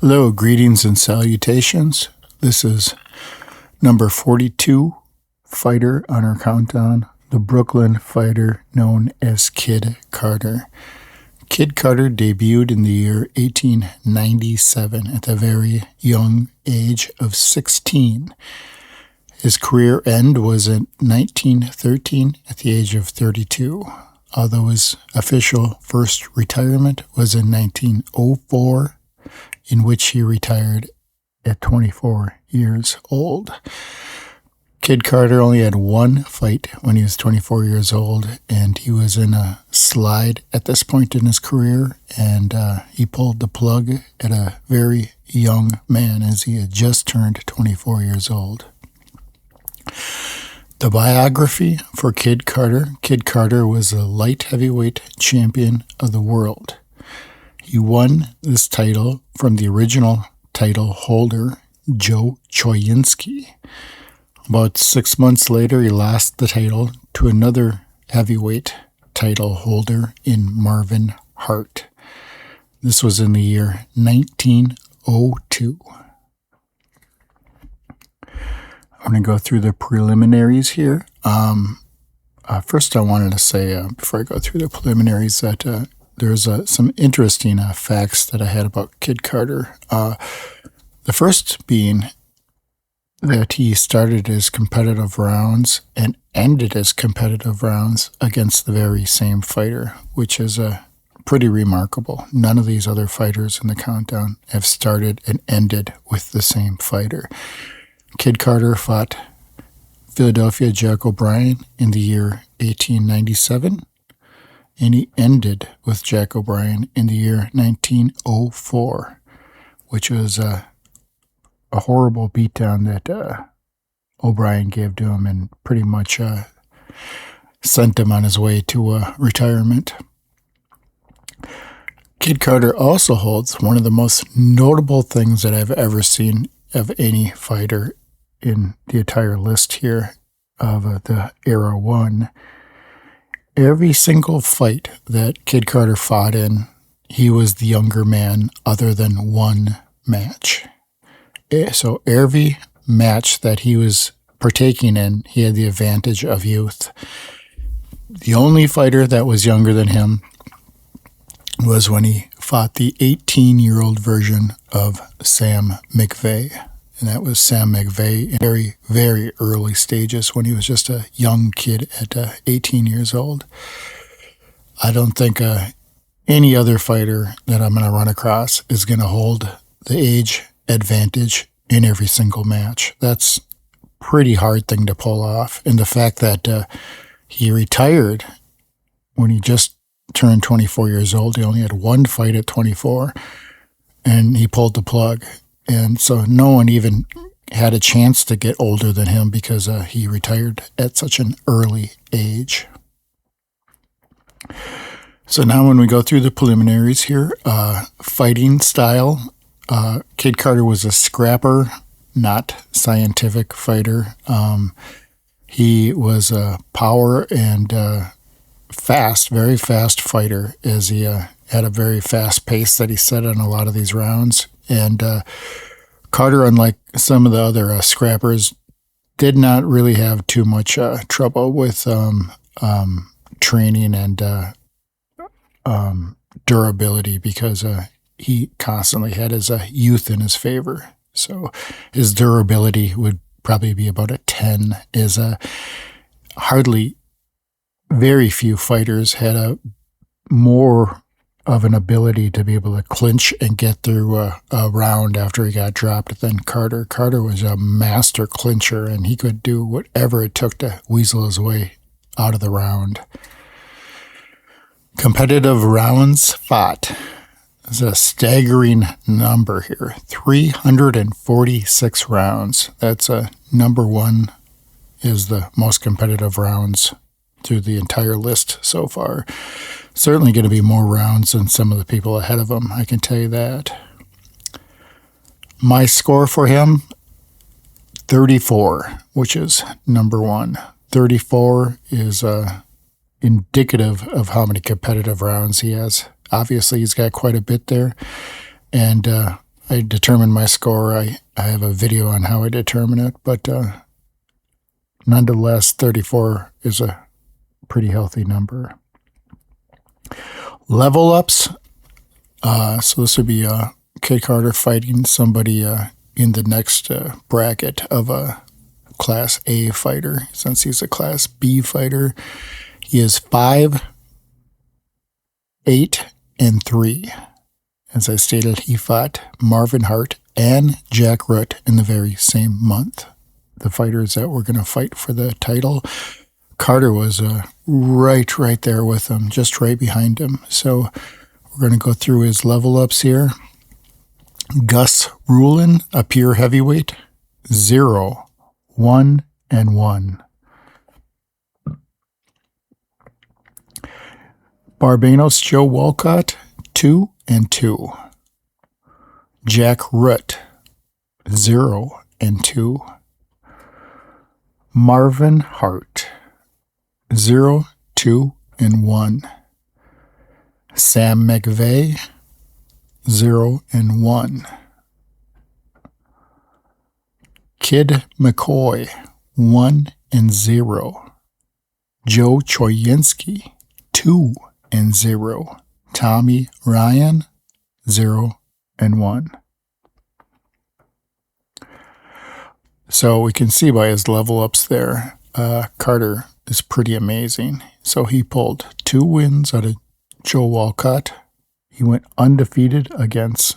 Hello, greetings and salutations. This is number 42 fighter on our countdown, the Brooklyn fighter known as Kid Carter. Kid Carter debuted in the year 1897 at the very young age of 16. His career end was in 1913 at the age of 32, although his official first retirement was in 1904, in which he retired at 24 years old. Kid Carter only had one fight when he was 24 years old, and he was in a slide at this point in his career, and he pulled the plug at a very young man as he had just turned 24 years old. The biography for Kid Carter was a light heavyweight champion of the world. He won this title from the original title holder, Joe Choynski. About 6 months later, he lost the title to another heavyweight title holder in Marvin Hart. This was in the year 1902. I'm going to go through the preliminaries here. First, I wanted to say, before I go through the preliminaries, that there's some interesting facts that I had about Kid Carter. The first being that he started his competitive rounds and ended his competitive rounds against the very same fighter, which is pretty remarkable. None of these other fighters in the countdown have started and ended with the same fighter. Kid Carter fought Philadelphia Jack O'Brien in the year 1897, and he ended with Jack O'Brien in the year 1904, which was a horrible beatdown that O'Brien gave to him and pretty much sent him on his way to retirement. Kid Carter also holds one of the most notable things that I've ever seen of any fighter in the entire list here of the Era 1. Every single fight that Kid Carter fought in, he was the younger man other than one match. So every match that he was partaking in, he had the advantage of youth. The only fighter that was younger than him was when he fought the 18-year-old version of Sam Mcvey. And that was Sam Mcvey in very, very early stages when he was just a young kid at 18 years old. I don't think any other fighter that I'm going to run across is going to hold the age advantage in every single match. That's a pretty hard thing to pull off. And the fact that he retired when he just turned 24 years old, he only had one fight at 24, and he pulled the plug. And so no one even had a chance to get older than him because he retired at such an early age. So now when we go through the preliminaries here, fighting style, Kid Carter was a scrapper, not scientific fighter. He was a power and fast, very fast fighter, as he had a very fast pace that he set on a lot of these rounds. And Carter, unlike some of the other scrappers, did not really have too much trouble with training and durability because he constantly had his youth in his favor. So his durability would probably be about a 10. Very few fighters had a more of an ability to be able to clinch and get through a round after he got dropped than Carter. Carter was a master clincher, and he could do whatever it took to weasel his way out of the round. Competitive rounds fought. There's a staggering number here, 346 rounds. That's number one is the most competitive rounds through the entire list so far. Certainly going to be more rounds than some of the people ahead of him, I can tell you that. My score for him, 34, which is number one. 34 is indicative of how many competitive rounds he has. Obviously, he's got quite a bit there. And I determine my score. I have a video on how I determine it, but nonetheless, 34 is a pretty healthy number. Level ups. So this would be Kid Carter fighting somebody in the next bracket of a Class A fighter. Since he's a Class B fighter, he is 5, 8, and 3. As I stated, he fought Marvin Hart and Jack Root in the very same month. The fighters that were going to fight for the title, Carter was right there with him, just right behind him. So we're going to go through his level ups here. Gus Ruhlin, a pure heavyweight, 0, 1, and 1. Barbados Joe Walcott, 2 and 2. Jack Root, 0 and 2. Marvin Hart, 0, 2, and 1. Sam Mcvey, 0 and 1. Kid McCoy, 1 and 0. Joe Choynski, 2 and 0. Tommy Ryan, 0 and 1. So we can see by his level ups there, Carter is pretty amazing. So he pulled 2 wins out of Joe Walcott. He went undefeated against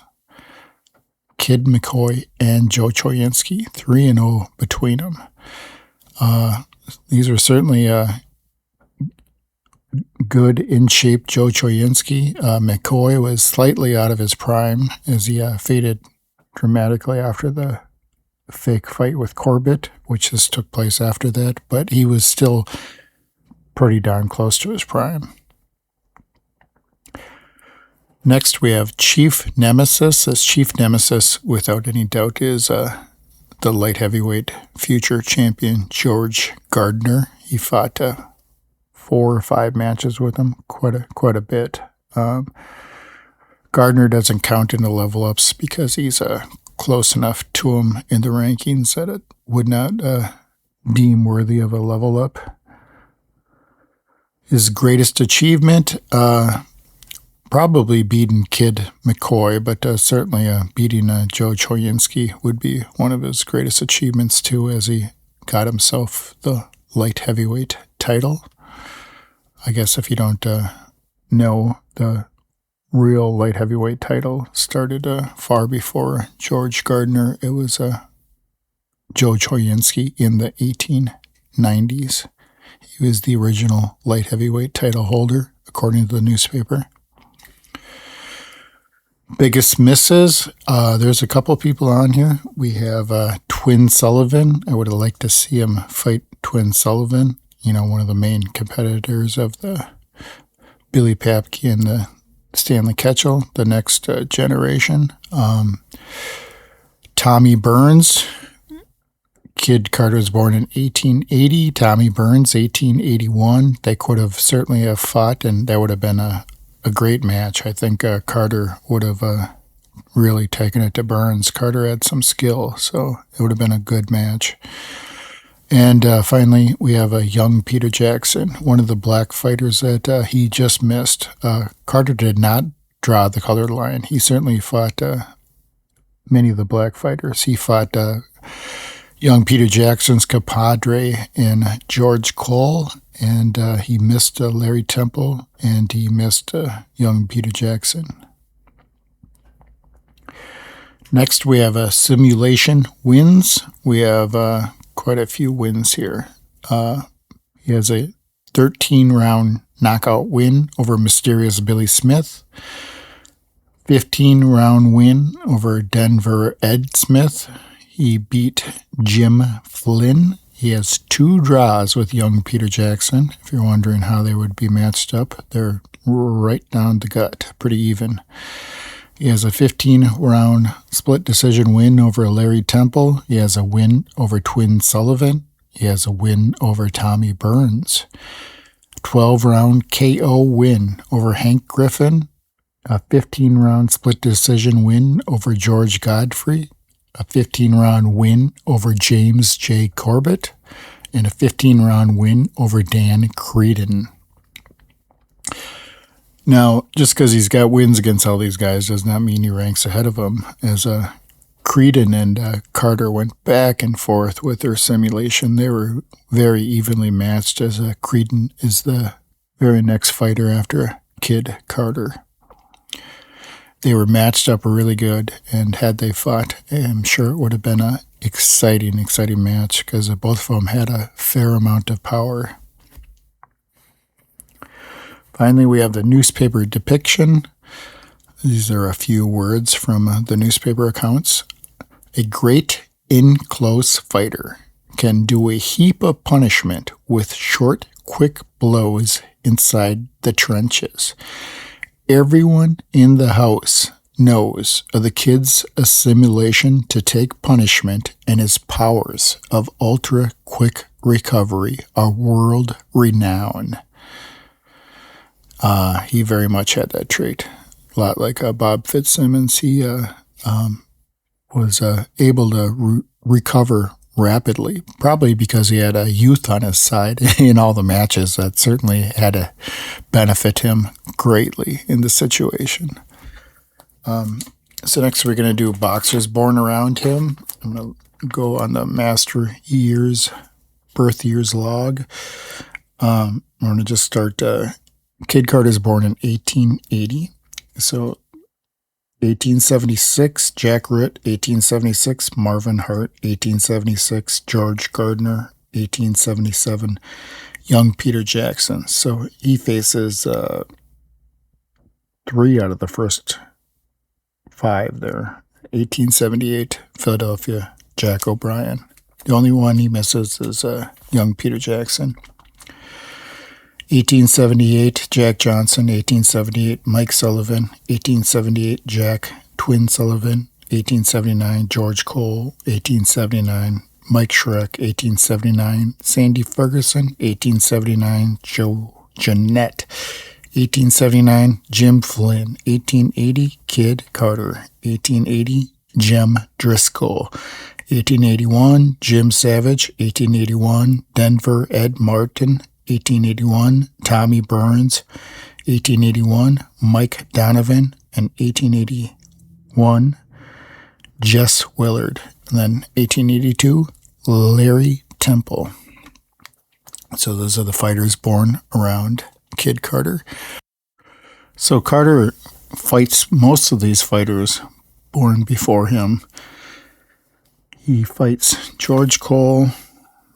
Kid McCoy and Joe Choynski, 3 and 0 between them. These are certainly good, in-shape Joe Choynski. McCoy was slightly out of his prime as he faded dramatically after the fake fight with Corbett, which just took place after that, but he was still pretty darn close to his prime. Next, we have Chief Nemesis. This Chief Nemesis, without any doubt, is the light heavyweight future champion, George Gardner. He fought 4 or 5 matches with him, quite a bit. Gardner doesn't count in the level ups because he's close enough to him in the rankings that it would not deem worthy of a level up. His greatest achievement, probably beating Kid McCoy, but certainly beating Joe Choynski would be one of his greatest achievements too, as he got himself the light heavyweight title. I guess if you don't know, the real light heavyweight title started far before George Gardner. It was Joe Choynski in the 1890s. He was the original light heavyweight title holder, according to the newspaper. Biggest misses, there's a couple people on here. We have Twin Sullivan. I would have liked to see him fight Twin Sullivan, one of the main competitors of the Billy Papke and the Stanley Ketchel, the next generation. Tommy Burns. Kid Carter was born in 1880. Tommy Burns, 1881. They could have certainly have fought, and that would have been a great match. I think Carter would have really taken it to Burns. Carter had some skill, so it would have been a good match. And finally, we have a young Peter Jackson, one of the black fighters that he just missed. Carter did not draw the colored line. He certainly fought many of the black fighters. He fought young Peter Jackson's compadre in George Cole, and he missed Larry Temple, and he missed young Peter Jackson. Next, we have simulation wins. We have quite a few wins here. He has a 13-round knockout win over mysterious Billy Smith, 15-round win over Denver Ed Smith. He beat Jim Flynn. He has 2 draws with young Peter Jackson. If you're wondering how they would be matched up, they're right down the gut, pretty even. He has a 15-round split decision win over Larry Temple. He has a win over Twin Sullivan. He has a win over Tommy Burns. 12-round KO win over Hank Griffin. a 15-round split decision win over George Godfrey, a 15-round win over James J. Corbett, and a 15-round win over Dan Creedon. Now, just because he's got wins against all these guys does not mean he ranks ahead of them, as Creedon and Carter went back and forth with their simulation. They were very evenly matched, as Creedon is the very next fighter after Kid Carter. They were matched up really good, and had they fought, I'm sure it would have been an exciting match, because both of them had a fair amount of power. Finally, we have the newspaper depiction. These are a few words from the newspaper accounts. A great in-close fighter can do a heap of punishment with short, quick blows inside the trenches. Everyone in the house knows of the kid's assimilation to take punishment, and his powers of ultra-quick recovery are world-renowned. He very much had that trait. A lot like Bob Fitzsimmons, he was able to recover rapidly, probably because he had a youth on his side in all the matches. That certainly had to benefit him greatly in the situation. So next we're going to do boxers born around him. I'm going to go on the master years, birth years log. We're going to just start... Kid Carter is born in 1880. So 1876, Jack Root. 1876, Marvin Hart. 1876, George Gardner. 1877, young Peter Jackson. So he faces 3 out of the first 5 there. 1878, Philadelphia, Jack O'Brien. The only one he misses is young Peter Jackson. 1878, Jack Johnson. 1878, Mike Sullivan. 1878, Jack Twin Sullivan. 1879, George Cole. 1879, Mike Schreck. 1879, Sandy Ferguson. 1879, Joe Jeanette. 1879, Jim Flynn. 1880, Kid Carter. 1880, Jim Driscoll. 1881, Jim Savage. 1881, Denver Ed Martin. 1881, Tommy Burns. 1881, Mike Donovan. And 1881, Jess Willard. And then 1882, Larry Temple. So those are the fighters born around Kid Carter. So Carter fights most of these fighters born before him. He fights George Cole,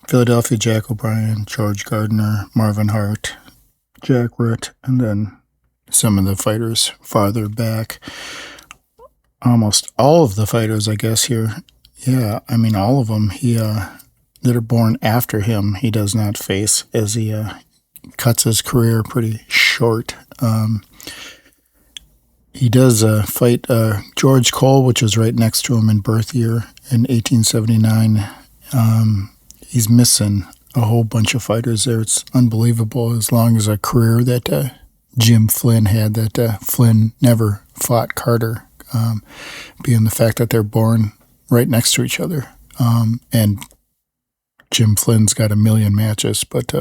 Philadelphia Jack O'Brien, George Gardner, Marvin Hart, Jack Root, and then some of the fighters farther back. Almost all of the fighters, I guess, here. Yeah, I mean, all of them that are born after him, he does not face, as he cuts his career pretty short. He does fight George Cole, which was right next to him in birth year, in 1879. He's missing a whole bunch of fighters there. It's unbelievable, as long as a career that Jim Flynn had, that Flynn never fought Carter, being the fact that they're born right next to each other. And Jim Flynn's got 1 million matches, but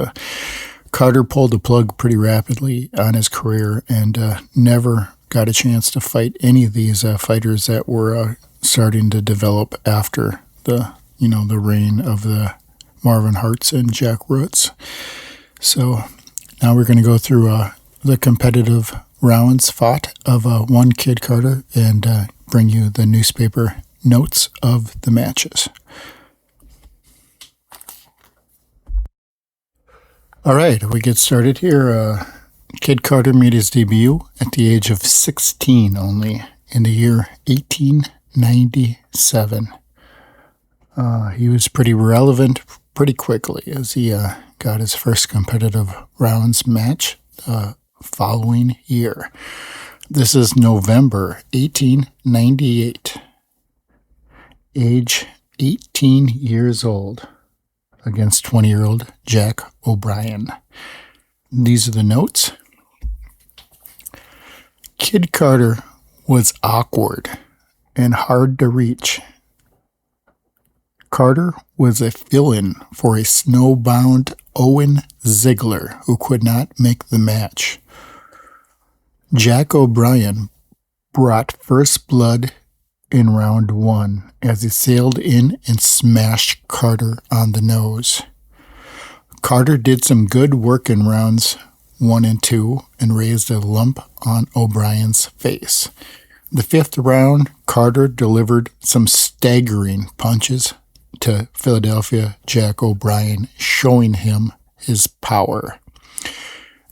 Carter pulled the plug pretty rapidly on his career and never got a chance to fight any of these fighters that were starting to develop after the reign of the Marvin Harts and Jack Roots. So now we're going to go through the competitive rounds fought of one Kid Carter and bring you the newspaper notes of the matches. All right, we get started here. Kid Carter made his debut at the age of 16 only in the year 1897. He was pretty relevant pretty quickly, as he got his first competitive rounds match the following year. This is November 1898. Age 18 years old, against 20-year-old Jack O'Brien. These are the notes. Kid Carter was awkward and hard to reach. Carter was a fill-in for a snowbound Owen Ziegler who could not make the match. Jack O'Brien brought first blood in round 1 as he sailed in and smashed Carter on the nose. Carter did some good work in rounds 1 and 2 and raised a lump on O'Brien's face. The 5th round, Carter delivered some staggering punches to Philadelphia Jack O'Brien, showing him his power.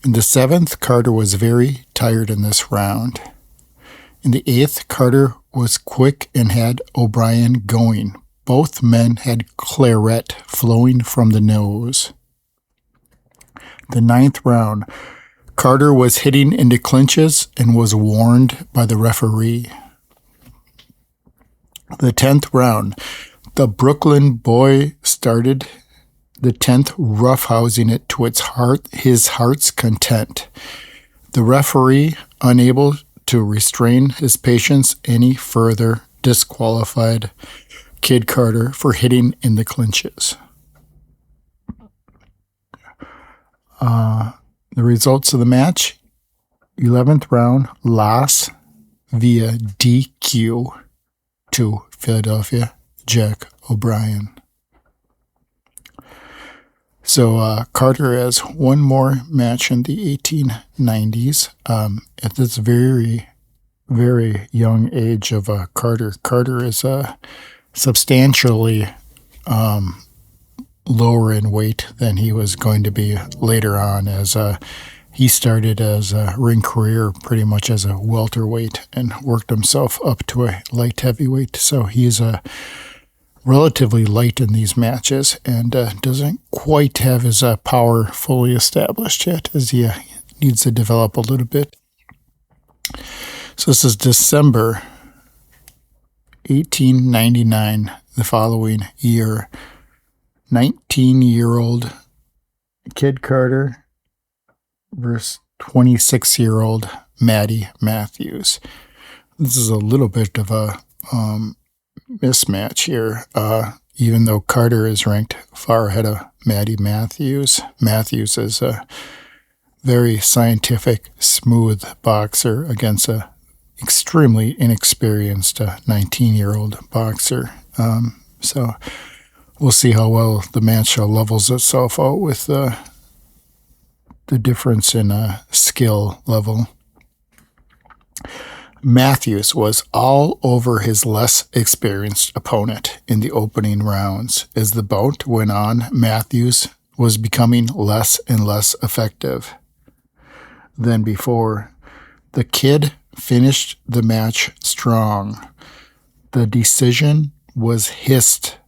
In the 7th, Carter was very tired in this round. In the 8th, Carter was quick and had O'Brien going. Both men had claret flowing from the nose. The 9th round, Carter was hitting into clinches and was warned by the referee. The 10th round, the Brooklyn boy started the 10th roughhousing it to his heart's content. The referee, unable to restrain his patience any further, disqualified Kid Carter for hitting in the clinches. The results of the match: 11th round, loss via DQ to Philadelphia Jack O'Brien. So Carter has one more match in the 1890s. At this very, very young age of Carter, Carter is substantially lower in weight than he was going to be later on, as he started as a ring career pretty much as a welterweight and worked himself up to a light heavyweight. So he's relatively light in these matches and doesn't quite have his power fully established yet, as he needs to develop a little bit. So this is December 1899, the following year. 19-year-old Kid Carter versus 26-year-old Matty Matthews. This is a little bit of a mismatch here, even though Carter is ranked far ahead of Matty Matthews. Matthews is a very scientific, smooth boxer against a extremely inexperienced 19-year-old boxer. So we'll see how well the match levels itself out with the difference in skill level. Matthews was all over his less experienced opponent in the opening rounds. As the bout went on, Matthews was becoming less and less effective than before. The Kid finished the match strong. The decision was hissed,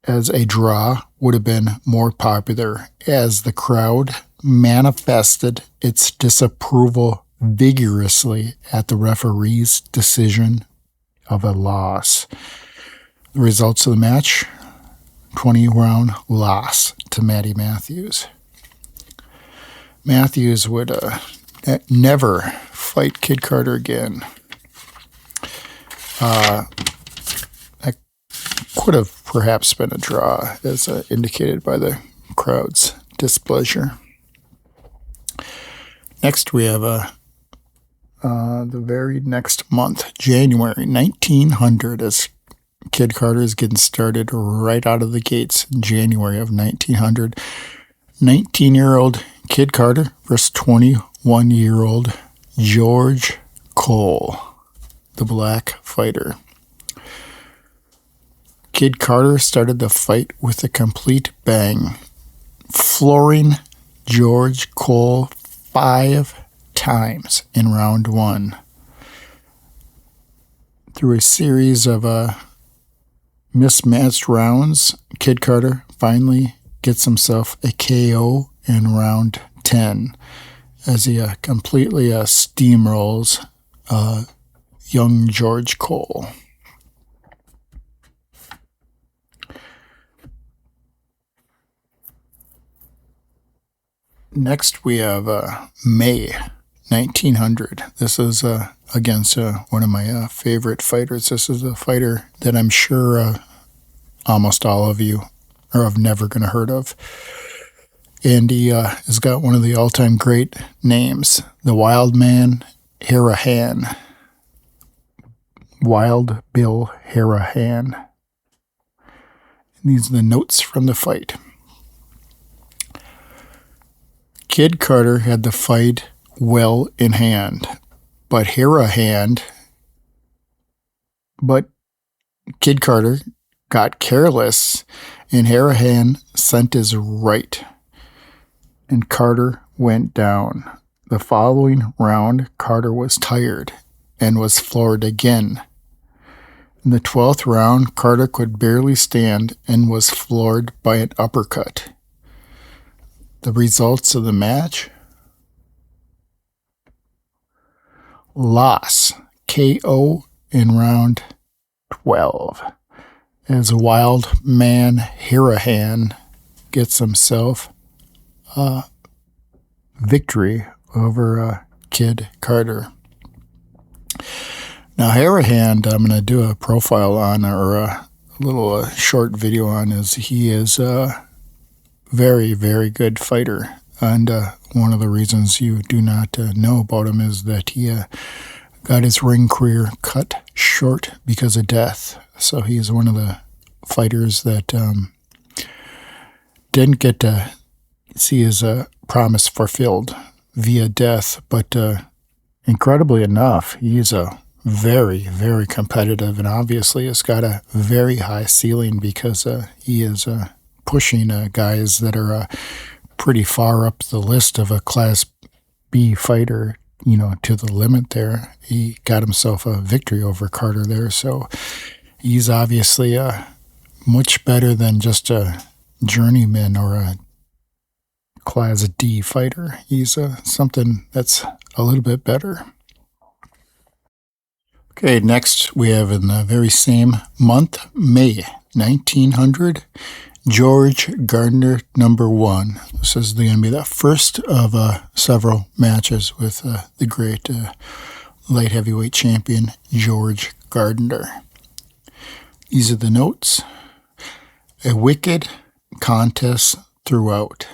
as a draw would have been more popular, as the crowd manifested its disapproval vigorously at the referee's decision of a loss. The results of the match: 20-round loss to Matty Matthews. Matthews would never fight Kid Carter again. That could have perhaps been a draw, as indicated by the crowd's displeasure. Next, we have the very next month, January 1900, as Kid Carter is getting started right out of the gates in January of 1900. 19-year-old Kid Carter versus 21-year-old George Cole, the black fighter. Kid Carter started the fight with a complete bang, flooring George Cole 5 times in round 1. Through a series of mismatched rounds, Kid Carter finally gets himself a KO in round 10 as he completely steamrolls young George Cole. Next, we have May 1900. This is against one of my favorite fighters. This is a fighter that I'm sure almost all of you are never going to heard of. And he has got one of the all-time great names, the Wild Man Hanrahan. Wild Bill Hanrahan. These are the notes from the fight. Kid Carter had the fight well in hand, but Kid Carter got careless, and Hanrahan sent his right, and Carter went down. The following round, Carter was tired and was floored again. In the 12th round, Carter could barely stand and was floored by an uppercut. The results of the match: loss, KO in round 12, as Wild Man Hanrahan gets himself a victory over Kid Carter. Now, Hanrahan, I'm going to do a profile on, or a little short video on, is he is a very, very good fighter. And one of the reasons you do not know about him is that he got his ring career cut short because of death. So he's one of the fighters that didn't get to see his promise fulfilled via death. But incredibly enough, he's a very, very competitive, and obviously has got a very high ceiling because he is pushing guys that are pretty far up the list of a Class B fighter, to the limit there. He got himself a victory over Carter there, so he's obviously much better than just a journeyman or a Class D fighter. He's something that's a little bit better. Okay, next we have in the very same month, May 1900, George Gardner, number 1. This is going to be the first of several matches with the great light heavyweight champion, George Gardner. These are the notes. A wicked contest throughout.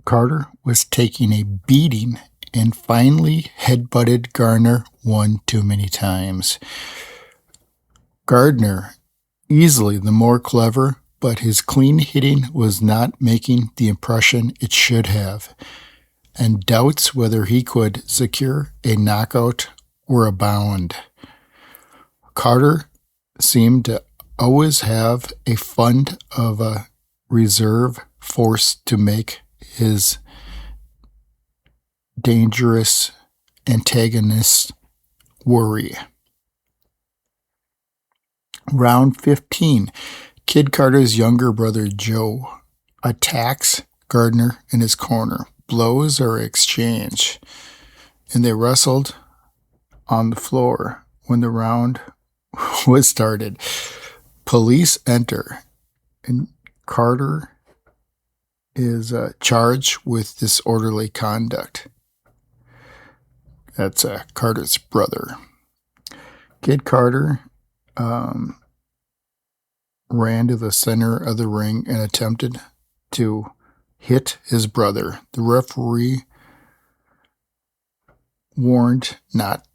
Carter was taking a beating and finally headbutted Gardner one too many times. Gardner, easily the more clever, but his clean hitting was not making the impression it should have, and doubts whether he could secure a knockout were abound. Carter seemed to always have a fund of a reserve force to make his dangerous antagonist worry. Round 15. Kid Carter's younger brother Joe attacks Gardner in his corner. Blows are exchanged, and they wrestled on the floor when the round was started. Police enter, and Carter is charged with disorderly conduct. That's Carter's brother. Kid Carter ran to the center of the ring and attempted to hit his brother. The referee warned not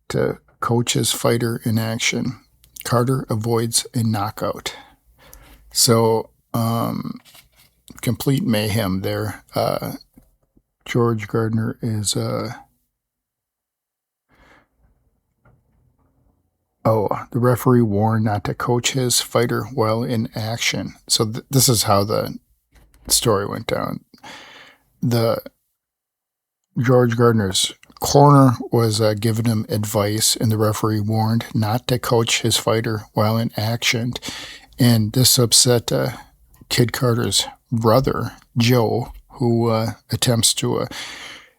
to coach his fighter in action. Carter avoids a knockout. So, complete mayhem there. George Gardner is the referee warned not to coach his fighter while in action. So this is how the story went down. The George Gardner's corner was giving him advice, and the referee warned not to coach his fighter while in action. And this upset Kid Carter's brother, Joe, who attempts to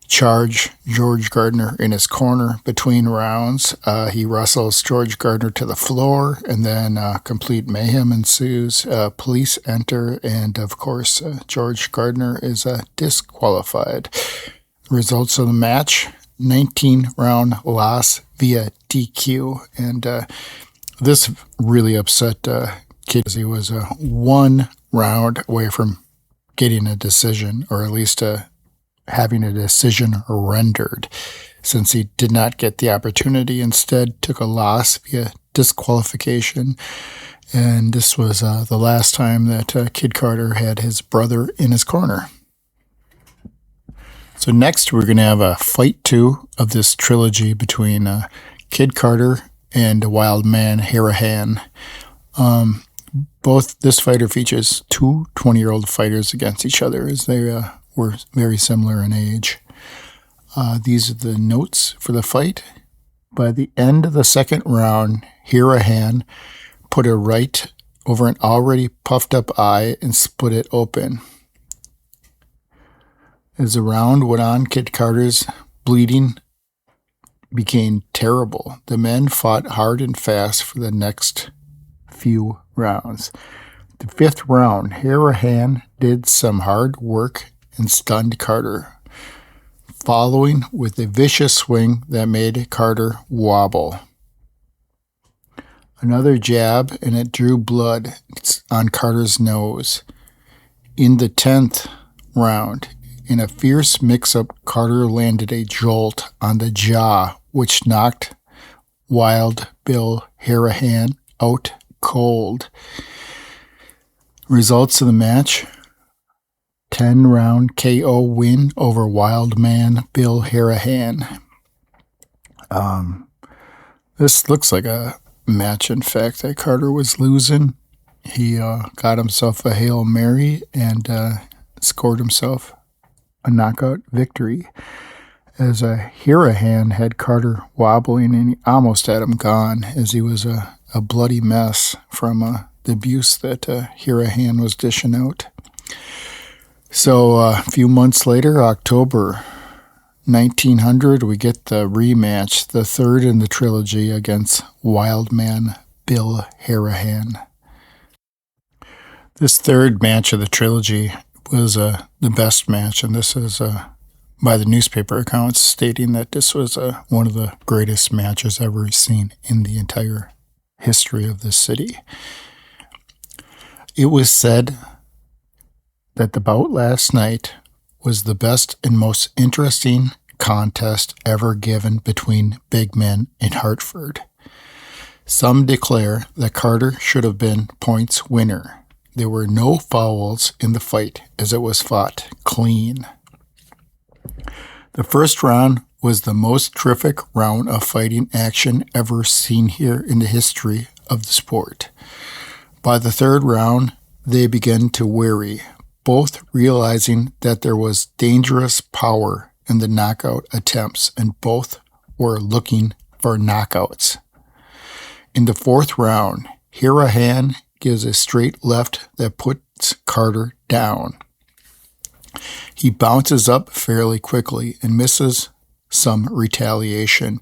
charge George Gardner in his corner between rounds. He wrestles George Gardner to the floor, and then complete mayhem ensues. Police enter, and of course, George Gardner is disqualified. Results of the match: 19-round loss via DQ. And this really upset Kid, because he was 1 round away from getting a decision, or at least having a decision rendered, since he did not get the opportunity. Instead, took a loss via disqualification. And this was the last time that Kid Carter had his brother in his corner. So next, we're going to have a fight 2 of this trilogy between Kid Carter and Wild Man Hanrahan. This fighter features 2 20-year-old fighters against each other, as they were very similar in age. These are the notes for the fight. By the end of the second round, Hanrahan put a right over an already puffed up eye and split it open. As the round went on, Kid Carter's bleeding became terrible. The men fought hard and fast for the next few rounds. The 5th round, Hanrahan did some hard work and stunned Carter, following with a vicious swing that made Carter wobble. Another jab, and it drew blood on Carter's nose. In the 10th round, in a fierce mix-up, Carter landed a jolt on the jaw, which knocked Wild Bill Hanrahan out cold. Results of the match: 10-round KO win over Wild Man Bill Hanrahan. This looks like a match, in fact, that Carter was losing. He got himself a Hail Mary and scored himself a knockout victory, as Hanrahan had Carter wobbling, and he almost had him gone, as he was a bloody mess from the abuse that Hanrahan was dishing out. So a few months later, October 1900, we get the rematch, the 3rd in the trilogy, against Wild Man Bill Hanrahan. This 3rd match of the trilogy was the best match, and this is by the newspaper accounts stating that this was one of the greatest matches ever seen in the entire history of the city. It was said that the bout last night was the best and most interesting contest ever given between big men in Hartford. Some declare that Carter should have been points winner. There were no fouls in the fight, as it was fought clean. The first round was the most terrific round of fighting action ever seen here in the history of the sport. By the 3rd round, they began to weary, both realizing that there was dangerous power in the knockout attempts, and both were looking for knockouts. In the 4th round, Hanrahan gives a straight left that puts Carter down. He bounces up fairly quickly and misses some retaliation.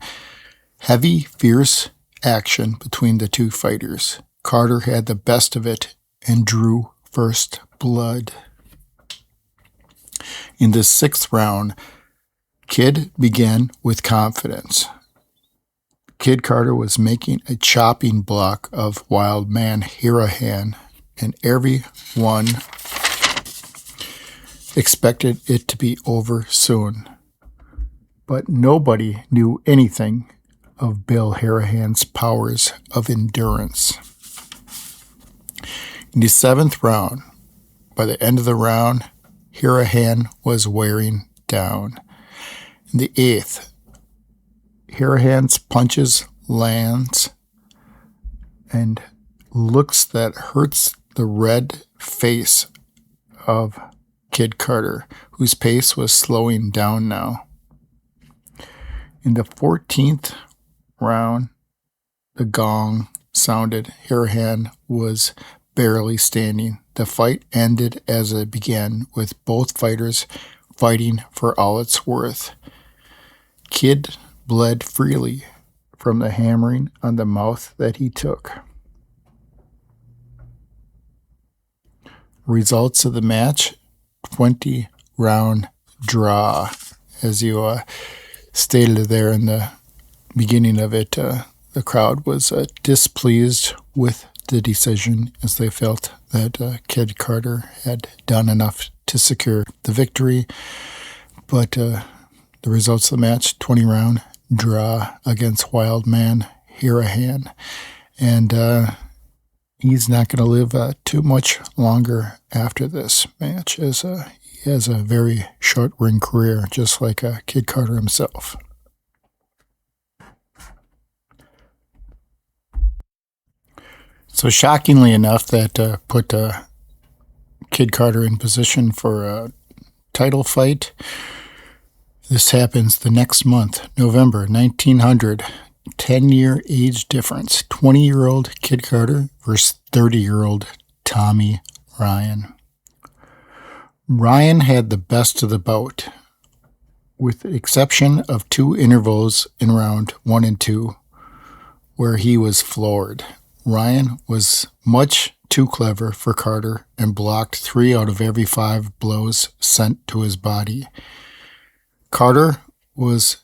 Heavy, fierce action between the 2 fighters. Carter had the best of it and drew first blood. In the 6th round, Kid began with confidence. Kid Carter was making a chopping block of Wild Man Hanrahan, and everyone expected it to be over soon. But nobody knew anything of Bill Hanrahan's powers of endurance. In the 7th round, by the end of the round, Hanrahan was wearing down. In the 8th, Hanrahan's punches lands and looks that hurts the red face of Kid Carter, whose pace was slowing down now. In the 14th round, the gong sounded. Hanrahan was barely standing. The fight ended as it began, with both fighters fighting for all it's worth. Kid bled freely from the hammering on the mouth that he took. Results of the match: 20-round draw. As you stated there in the beginning of it, the crowd was displeased with the decision, as they felt that Kid Carter had done enough to secure the victory. But the results of the match, 20-round draw against Wild Man Hanrahan. And he's not going to live too much longer after this match, as he has a very short ring career, just like Kid Carter himself. So shockingly enough, that put Kid Carter in position for a title fight. This happens the next month, November 1900. 10-year age difference. 20-year-old Kid Carter versus 30-year-old Tommy Ryan. Ryan had the best of the bout, with the exception of 2 intervals in round 1 and 2, where he was floored. Ryan was much too clever for Carter and blocked 3 out of every 5 blows sent to his body. Carter was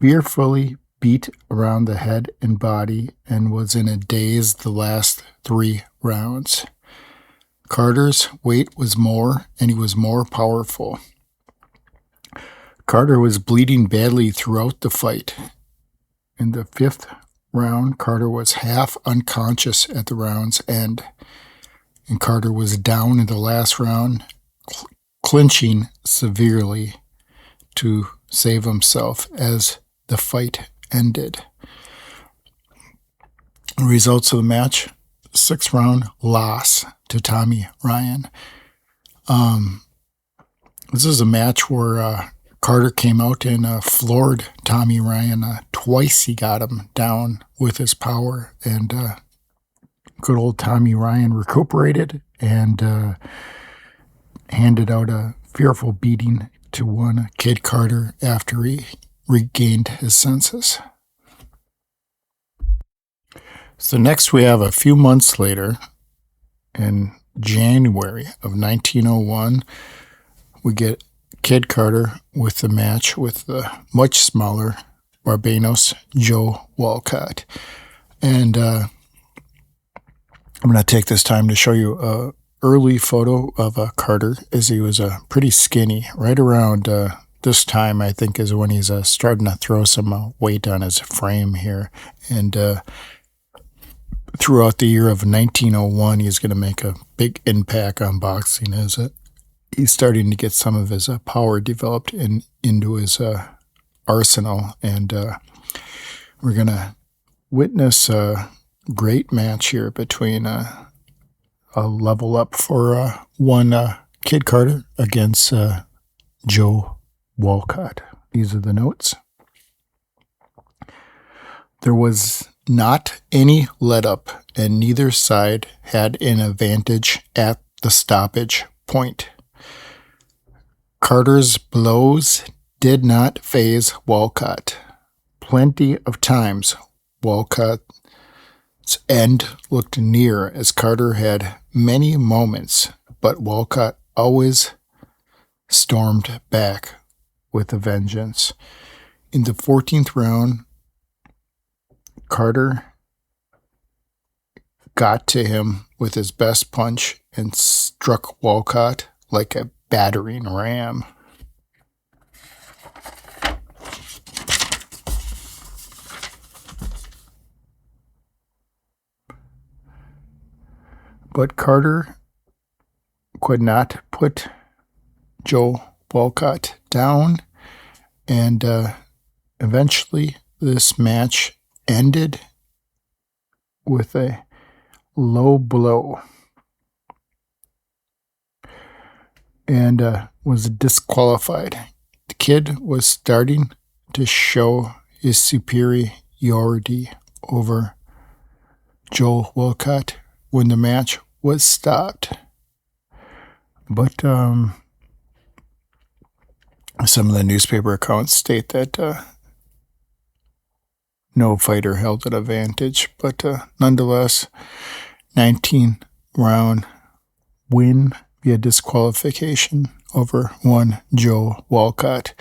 fearfully beat around the head and body and was in a daze the last 3 rounds. Carter's weight was more, and he was more powerful. Carter was bleeding badly throughout the fight. In the 5th round, Carter was half unconscious at the round's end, and Carter was down in the last round, clinching severely to save himself as the fight ended. Results of the match: 6th round loss to Tommy Ryan. This is a match where Carter came out and floored Tommy Ryan. Twice he got him down with his power, and good old Tommy Ryan recuperated and handed out a fearful beating to one Kid Carter after he regained his senses. So next we have a few months later, in January of 1901, we get Kid Carter with the match with the much smaller Barbados Joe Walcott. And I'm going to take this time to show you an early photo of Carter, as he was pretty skinny. Right around this time, I think, is when he's starting to throw some weight on his frame here. And throughout the year of 1901, he's going to make a big impact on boxing, as he's starting to get some of his power developed into his arsenal. And we're going to witness a great match here between a level up for one Kid Carter against Joe Walcott. These are the notes. There was not any let up, and neither side had an advantage at the stoppage point. Carter's blows did not faze Walcott. Plenty of times Walcott's end looked near, as Carter had many moments, but Walcott always stormed back with a vengeance. In the 14th round, Carter got to him with his best punch and struck Walcott like a battering ram. But Carter could not put Joe Walcott down, and eventually this match ended with a low blow and was disqualified. The Kid was starting to show his superiority over Joe Walcott when the match was stopped. But some of the newspaper accounts state that no fighter held an advantage, but nonetheless, 19-round win via disqualification over one Joe Walcott.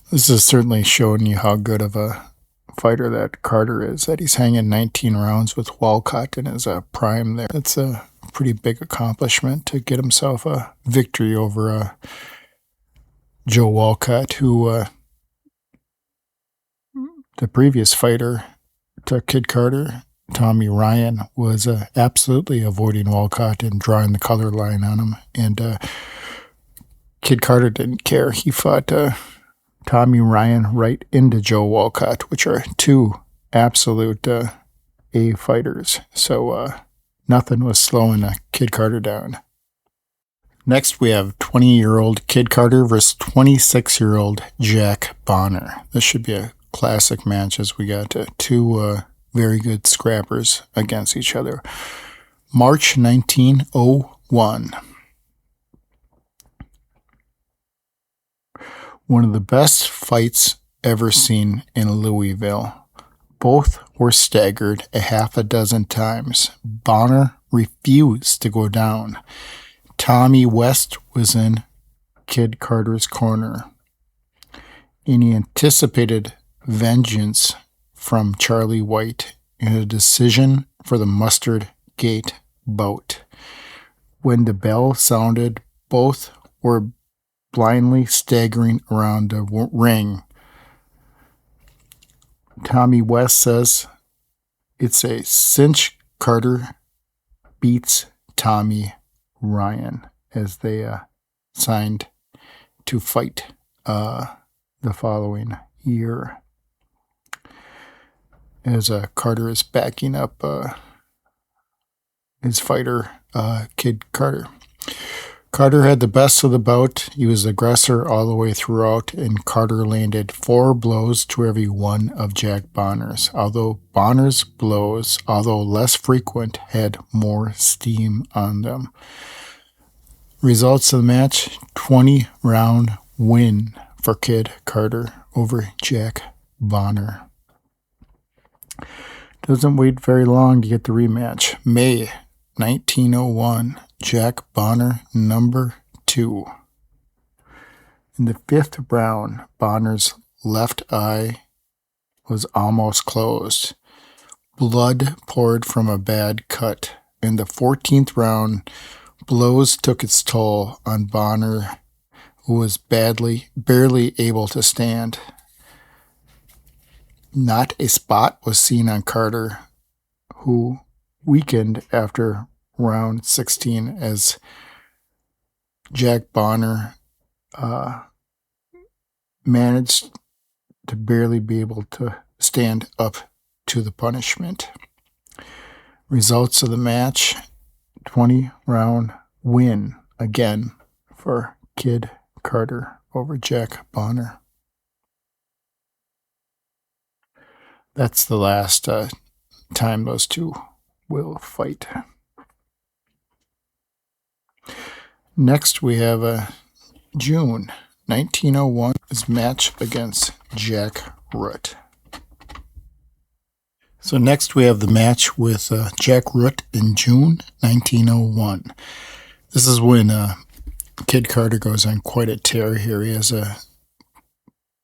This is certainly showing you how good of a fighter that Carter is, that he's hanging 19 rounds with Walcott in his prime there. That's a pretty big accomplishment to get himself a victory over Joe Walcott, who the previous fighter to Kid Carter, Tommy Ryan, was absolutely avoiding Walcott and drawing the color line on him. And Kid Carter didn't care. He fought Tommy Ryan right into Joe Walcott, which are two absolute A fighters. So nothing was slowing Kid Carter down. Next, we have 20-year-old Kid Carter versus 26-year-old Jack Bonner. This should be a classic match, as we got two very good scrappers against each other. March 1901. One of the best fights ever seen in Louisville. Both were staggered a half a dozen times. Bonner refused to go down. Tommy West was in Kid Carter's corner, and he anticipated vengeance from Charlie White in a decision for the Mustard Gate bout. When the bell sounded, both were blindly staggering around the ring. Tommy West says, "It's a cinch Carter beats Tommy Ryan," as they signed to fight the following year. As Carter is backing up his fighter, Kid Carter. Carter had the best of the bout. He was the aggressor all the way throughout, and Carter landed 4 blows to every one of Jack Bonner's. Although Bonner's blows, although less frequent, had more steam on them. Results of the match: 20-round win for Kid Carter over Jack Bonner. Doesn't wait very long to get the rematch. May 1901, Jack Bonner, number 2. In the 5th round, Bonner's left eye was almost closed. Blood poured from a bad cut. In the 14th round, blows took its toll on Bonner, who was barely able to stand. Not a spot was seen on Carter, who weakened after round 16 as Jack Bonner managed to barely be able to stand up to the punishment. Results of the match: 20-round win again for Kid Carter over Jack Bonner. That's the last time those two will fight. Next, we have June 1901, his match against Jack Root. So next we have the match with Jack Root in June 1901. This is when Kid Carter goes on quite a tear here. He has a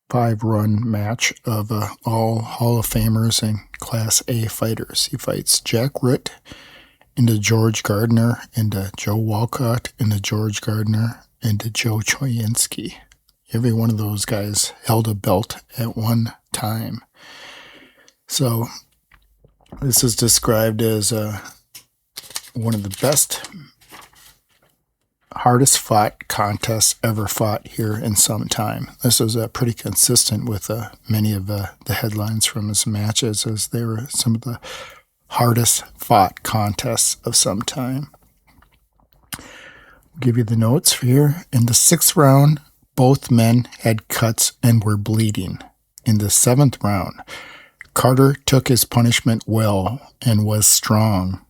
5-run match of all Hall of Famers and Class A fighters. He fights Jack Root into George Gardner, into Joe Walcott, into George Gardner, into Joe Choynski. Every one of those guys held a belt at one time. So this is described as one of the best, hardest fought contests ever fought here in some time. This was pretty consistent with many of the headlines from his matches, as they were some of the hardest fought contests of some time. I'll give you the notes here. In the 6th round, both men had cuts and were bleeding. In the 7th round, Carter took his punishment well and was strong.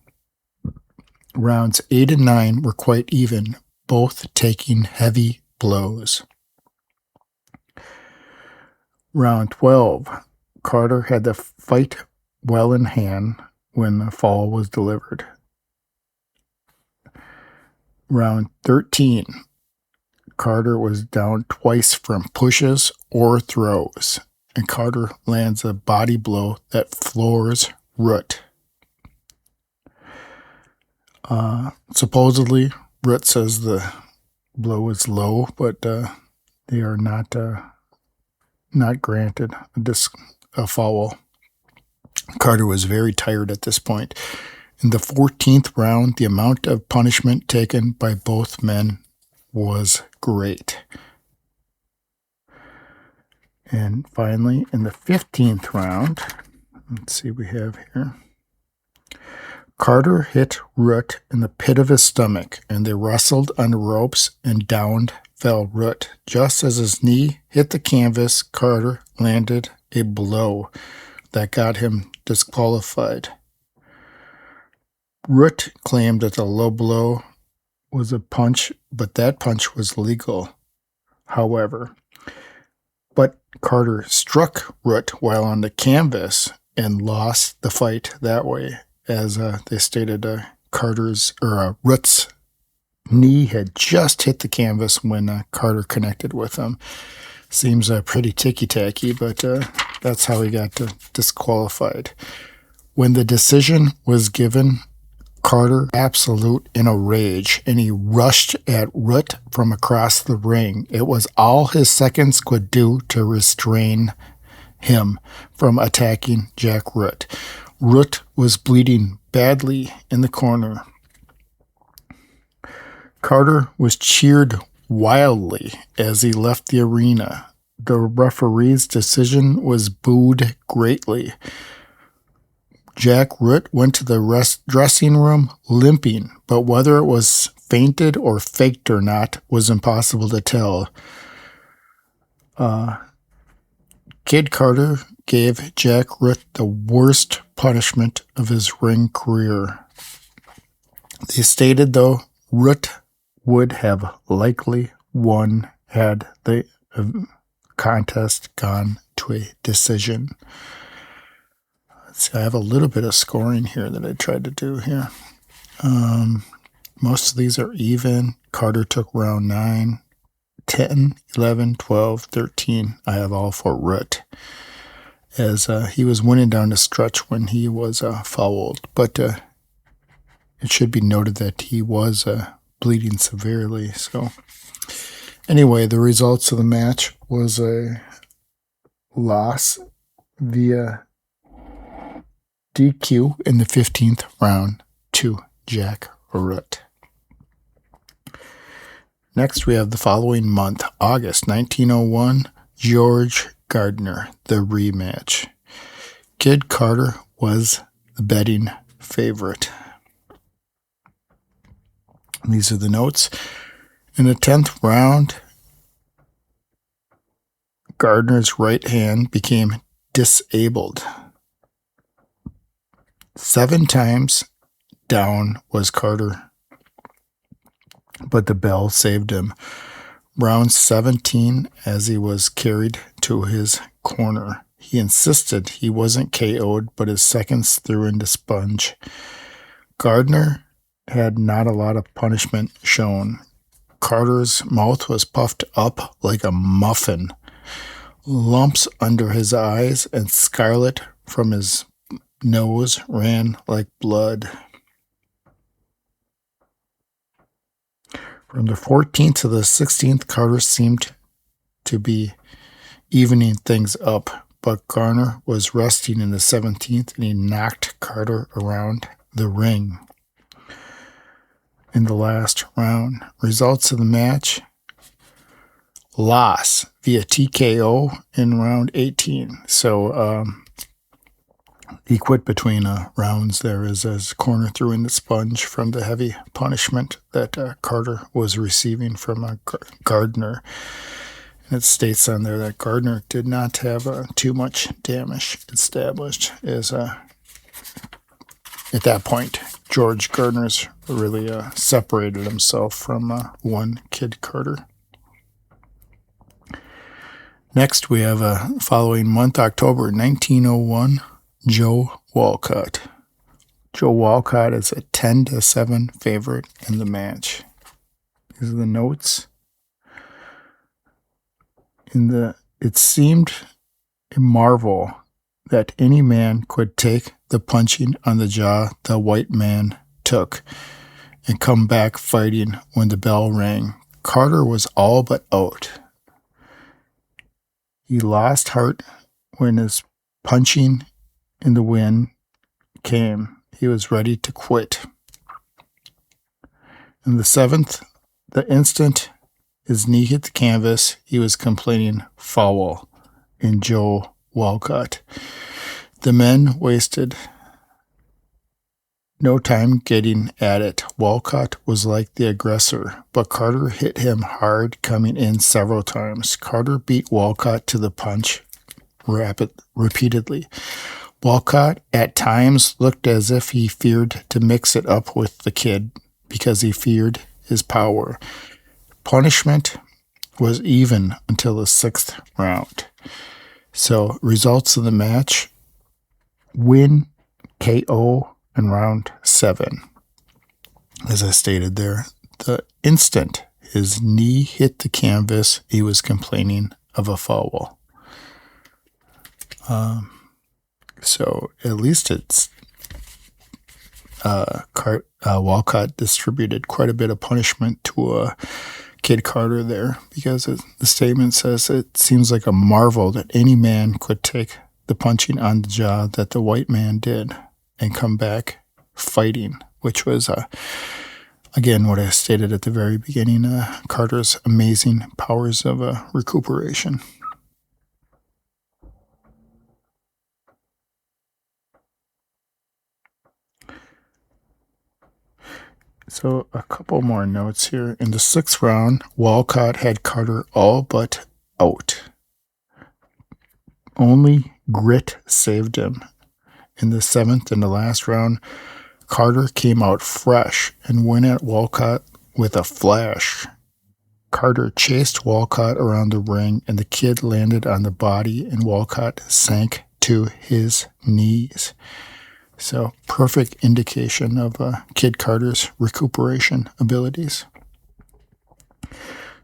Rounds 8 and 9 were quite even, both taking heavy blows. Round 12, Carter had the fight well in hand when the fall was delivered. Round 13, Carter was down twice from pushes or throws, and Carter lands a body blow that floors Root. Supposedly, Root says the blow is low, but they are not granted a foul. Carter was very tired at this point. In the 14th round, the amount of punishment taken by both men was great. And finally, in the 15th round, let's see what we have here. Carter hit Root in the pit of his stomach, and they wrestled on the ropes, and down fell Root. Just as his knee hit the canvas, Carter landed a blow that got him disqualified. Root claimed that the low blow was a punch, but that punch was legal, however. But Carter struck Root while on the canvas and lost the fight that way. As they stated, Root's knee had just hit the canvas when Carter connected with him. Seems pretty ticky-tacky, but that's how he got disqualified. When the decision was given, Carter absolute in a rage, and he rushed at Root from across the ring. It was all his seconds could do to restrain him from attacking Jack Root. Root was bleeding badly in the corner. Carter was cheered wildly as he left the arena. The referee's decision was booed greatly. Jack Root went to the dressing room limping, but whether it was fainted or faked or not was impossible to tell. Kid Carter gave Jack Root the worst punishment of his ring career. They stated, though, Root would have likely won had the contest gone to a decision. Let's see, I have a little bit of scoring here that I tried to do here. Most of these are even. Carter took round 9. 10, 11, 12, 13, I have all for Root, as he was winning down the stretch when he was fouled. But it should be noted that he was bleeding severely. So anyway, the results of the match was a loss via DQ in the 15th round to Jack Root. Next, we have the following month, August 1901, George Gardner, the rematch. Kid Carter was the betting favorite. These are the notes. In the 10th round, Gardner's right hand became disabled. 7 times down was Carter, but the bell saved him. Round 17, as he was carried to his corner, he insisted he wasn't KO'd, but his seconds threw in the sponge. Gardner had not a lot of punishment shown. Carter's mouth was puffed up like a muffin. Lumps under his eyes and scarlet from his nose ran like blood. From the 14th to the 16th, Carter seemed to be evening things up, but Gardner was resting in the 17th, and he knocked Carter around the ring. In the last round, results of the match: loss via TKO in round 18. So he quit between rounds there as corner threw in the sponge from the heavy punishment that Carter was receiving from Gardner. And it states on there that Gardner did not have too much damage established, as at that point George Gardner's really separated himself from one Kid Carter. Next, we have following month, October 1901, Joe Walcott. Joe Walcott is a 10-7 favorite in the match. These are the notes. It seemed a marvel that any man could take the punching on the jaw the white man took and come back fighting when the bell rang. Carter was all but out. He lost heart when his punching in the wind came. He was ready to quit. In the 7th, the instant his knee hit the canvas, he was complaining foul in Joe Walcott. The men wasted no time getting at it. Walcott was like the aggressor, but Carter hit him hard, coming in several times. Carter beat Walcott to the punch repeatedly. Walcott at times looked as if he feared to mix it up with the kid because he feared his power. Punishment was even until the 6th round. So, results of the match: win, KO, in round 7. As I stated there, the instant his knee hit the canvas, he was complaining of a foul. So at least it's Walcott distributed quite a bit of punishment to Kid Carter there, because the statement says it seems like a marvel that any man could take the punching on the jaw that the white man did and come back fighting, which was, again, what I stated at the very beginning, Carter's amazing powers of recuperation. So a couple more notes here. In the 6th round, Walcott had Carter all but out. Only grit saved him. In the 7th and the last round, Carter came out fresh and went at Walcott with a flash. Carter chased Walcott around the ring, and the kid landed on the body, and Walcott sank to his knees. So, perfect indication of Kid Carter's recuperation abilities.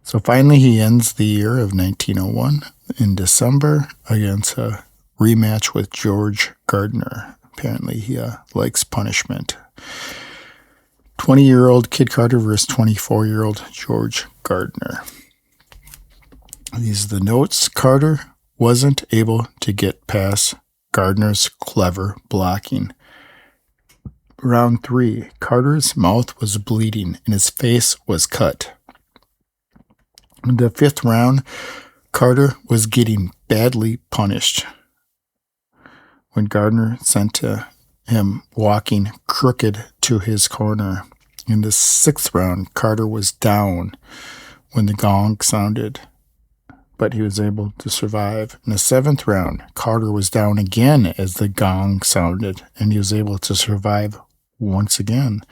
So finally, he ends the year of 1901 in December against a rematch with George Gardner. Apparently, he likes punishment. 20-year-old Kid Carter versus 24-year-old George Gardner. These are the notes. Carter wasn't able to get past Gardner's clever blocking. Round 3, Carter's mouth was bleeding and his face was cut. In the 5th round, Carter was getting badly punished when Gardner sent him walking crooked to his corner. In the 6th round, Carter was down when the gong sounded, but he was able to survive. In the 7th round, Carter was down again as the gong sounded, and he was able to survive once again.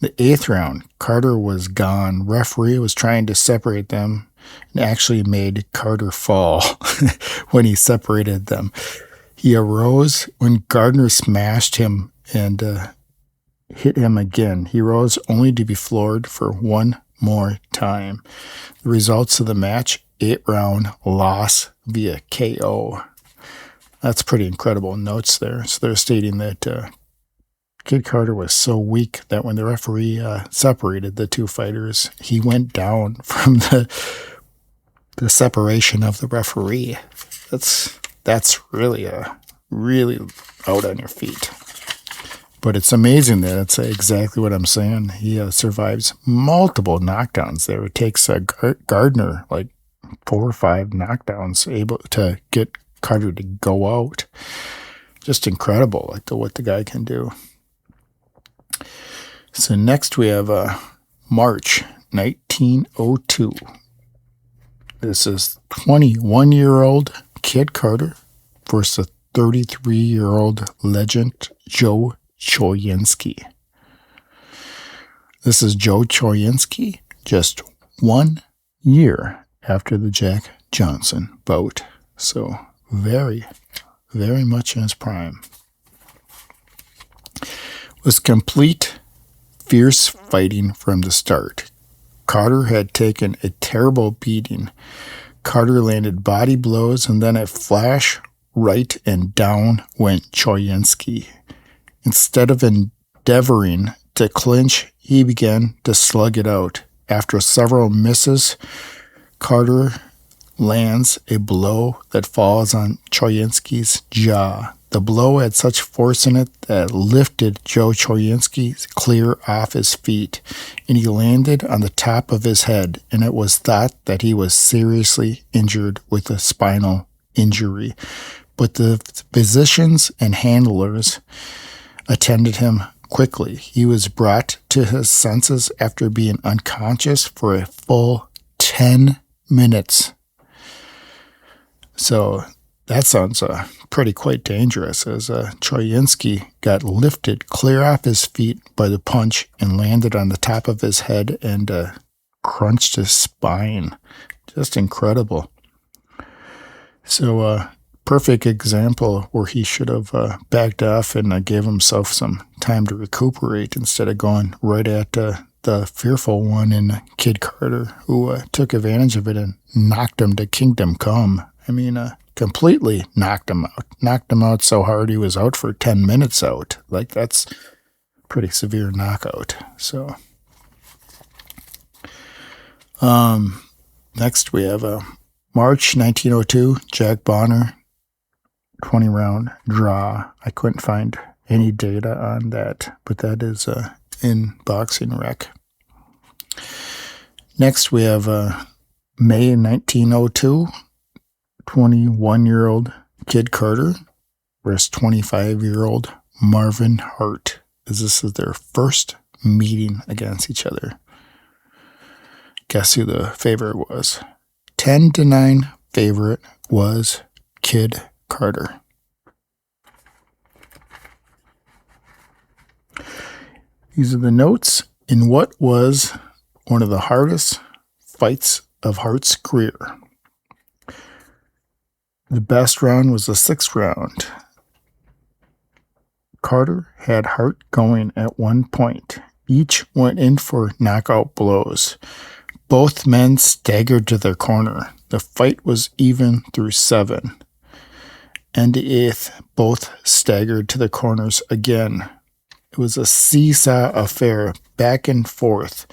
The 8th round, Carter was gone. Referee was trying to separate them and actually made Carter fall when he separated them. He arose when Gardner smashed him and hit him again. He rose only to be floored for one more time. The results of the match: 8-round loss via KO. That's pretty incredible notes there. So they're stating that Kid Carter was so weak that when the referee separated the two fighters, he went down from the separation of the referee. That's really out on your feet. But it's amazing that it's exactly what I'm saying. He survives multiple knockdowns there. It takes Gardner like 4 or 5 knockdowns able to get Carter to go out. Just incredible, like what the guy can do. So next we have March 1902. This is 21-year-old Kid Carter versus 33-year-old legend Joe Choynski. This is Joe Choynski just 1 year after the Jack Johnson bout. So very, very much in his prime. It was complete fierce fighting from the start. Carter had taken a terrible beating. Carter landed body blows, and then a flash right, and down went Choynski. Instead of endeavoring to clinch, he began to slug it out. After several misses, Carter lands a blow that falls on Choynski's jaw. The blow had such force in it that it lifted Joe Choynski clear off his feet, and he landed on the top of his head, and it was thought that he was seriously injured with a spinal injury. But the physicians and handlers attended him quickly. He was brought to his senses after being unconscious for a full 10 minutes. So that sounds pretty quite dangerous, as Choynski got lifted clear off his feet by the punch and landed on the top of his head and crunched his spine. Just incredible. So perfect example where he should have backed off and gave himself some time to recuperate instead of going right at the fearful one in Kid Carter, who took advantage of it and knocked him to kingdom come. I mean, completely knocked him out. Knocked him out so hard he was out for 10 minutes out. Like, that's pretty severe knockout. So, next we have March 1902, Jack Bonner, 20-round draw. I couldn't find any data on that, but that is in Boxing Rec. Next we have May 1902, 21-year-old Kid Carter versus 25-year-old Marvin Hart, as this is their first meeting against each other. Guess who the favorite was? 10-9 favorite was Kid Carter. These are the notes in what was one of the hardest fights of Hart's career. The best round was the 6th round. Carter had Hart going at one point. Each went in for knockout blows. Both men staggered to their corner. The fight was even through 7. And the 8th, both staggered to the corners again. It was a seesaw affair, back and forth.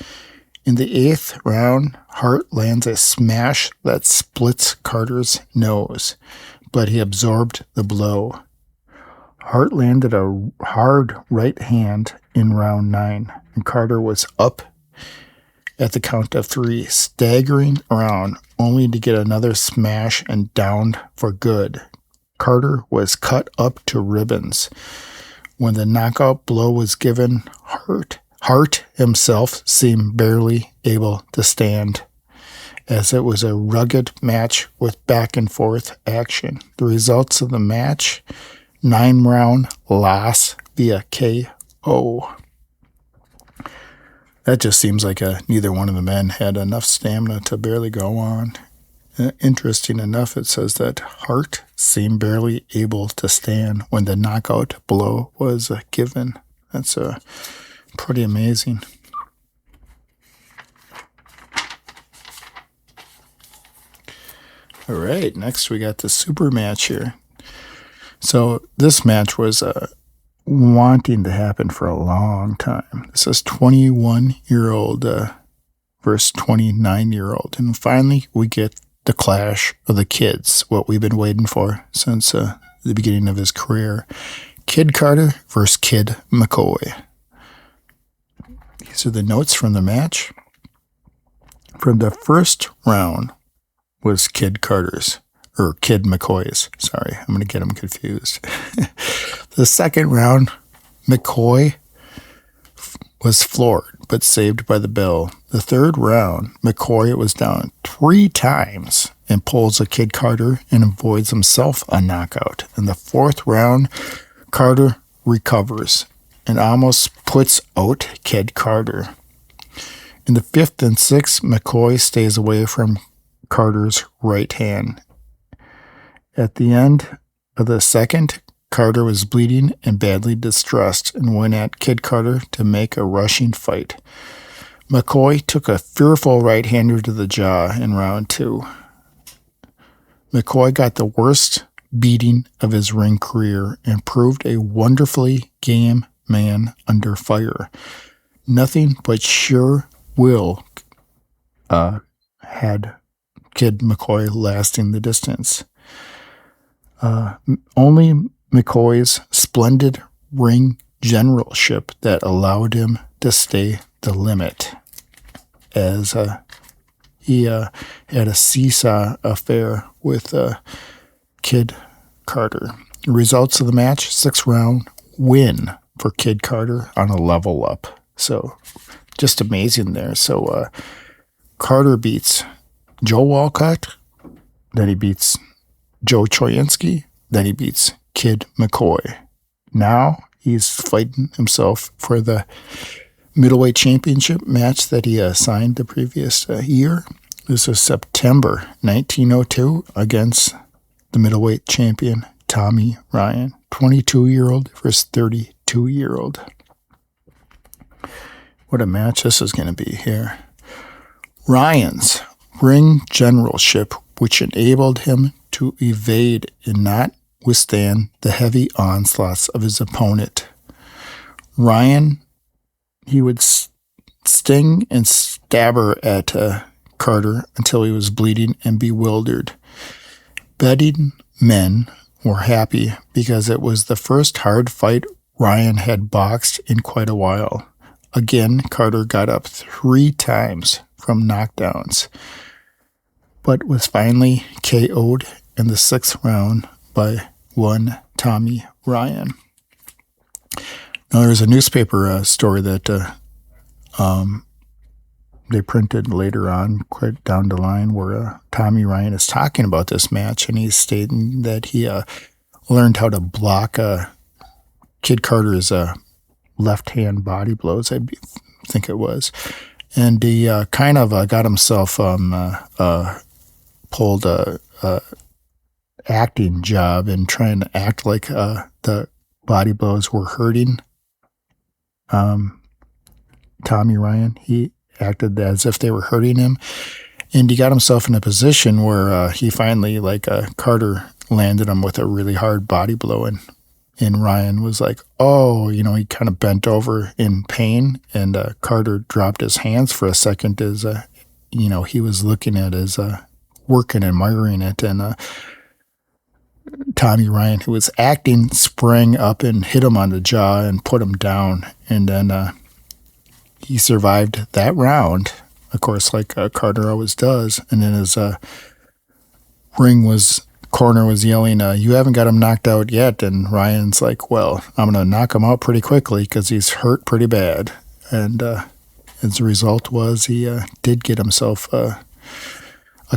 In the 8th round, Hart lands a smash that splits Carter's nose, but he absorbed the blow. Hart landed a hard right hand in round 9, and Carter was up at the count of 3, staggering around only to get another smash and downed for good. Carter was cut up to ribbons. When the knockout blow was given, Hart himself seemed barely able to stand, as it was a rugged match with back-and-forth action. The results of the match, 9-round loss via KO. That just seems like neither one of the men had enough stamina to barely go on. Interesting enough, it says that Hart seemed barely able to stand when the knockout blow was given. That's pretty amazing. All right, next we got the super match here. So this match was wanting to happen for a long time. This is 21-year-old versus 29-year-old. And finally, we get the clash of the kids, what we've been waiting for since the beginning of his career. Kid Carter versus Kid McCoy. These are the notes from the match. From the first round was Kid Carter's, or Kid McCoy's. Sorry, I'm going to get them confused. The second round, McCoy was floored, but saved by the bell. The third round, McCoy was down 3 times and pulls a Kid Carter and avoids himself a knockout. In the 4th round, Carter recovers and almost puts out Kid Carter. In the 5th and 6th, McCoy stays away from Carter's right hand. At the end of the 2nd, Carter was bleeding and badly distressed and went at Kid Carter to make a rushing fight. McCoy took a fearful right-hander to the jaw in round 2. McCoy got the worst beating of his ring career and proved a wonderfully game man under fire. Nothing but sheer will had Kid McCoy lasting the distance. Only McCoy's splendid ring generalship that allowed him to stay the limit, as he had a seesaw affair with Kid Carter. The results of the match, 6-round win for Kid Carter on a level up. So just amazing there. So Carter beats Joe Walcott, then he beats Joe Choynski, then he beats Kid McCoy. Now he's fighting himself for the middleweight championship match that he signed the previous year. This was September 1902 against the middleweight champion Tommy Ryan, 22-year-old versus 32-year-old. What a match this is going to be here. Ryan's ring generalship, which enabled him to evade and not withstand the heavy onslaughts of his opponent. Ryan, he would sting and stab her at Carter until he was bleeding and bewildered. Betting men were happy because it was the first hard fight Ryan had boxed in quite a while. Again, Carter got up 3 times from knockdowns, but was finally KO'd in the 6th round by one Tommy Ryan. Now, there's a newspaper story that they printed later on, quite down the line, where Tommy Ryan is talking about this match, and he's stating that he learned how to block Kid Carter's left-hand body blows, I think it was. And he kind of got himself pulled a acting job and trying to act like the body blows were hurting Tommy Ryan. He acted as if they were hurting him. And he got himself in a position where he finally, Carter landed him with a really hard body blow. And Ryan was like, oh, he kind of bent over in pain. And Carter dropped his hands for a second as, he was looking at his work and admiring it. And Tommy Ryan, who was acting, sprang up and hit him on the jaw and put him down. And then he survived that round, of course, like Carter always does. And then his corner was yelling, you haven't got him knocked out yet. And Ryan's like, well, I'm going to knock him out pretty quickly because he's hurt pretty bad. And as a result was he did get himself a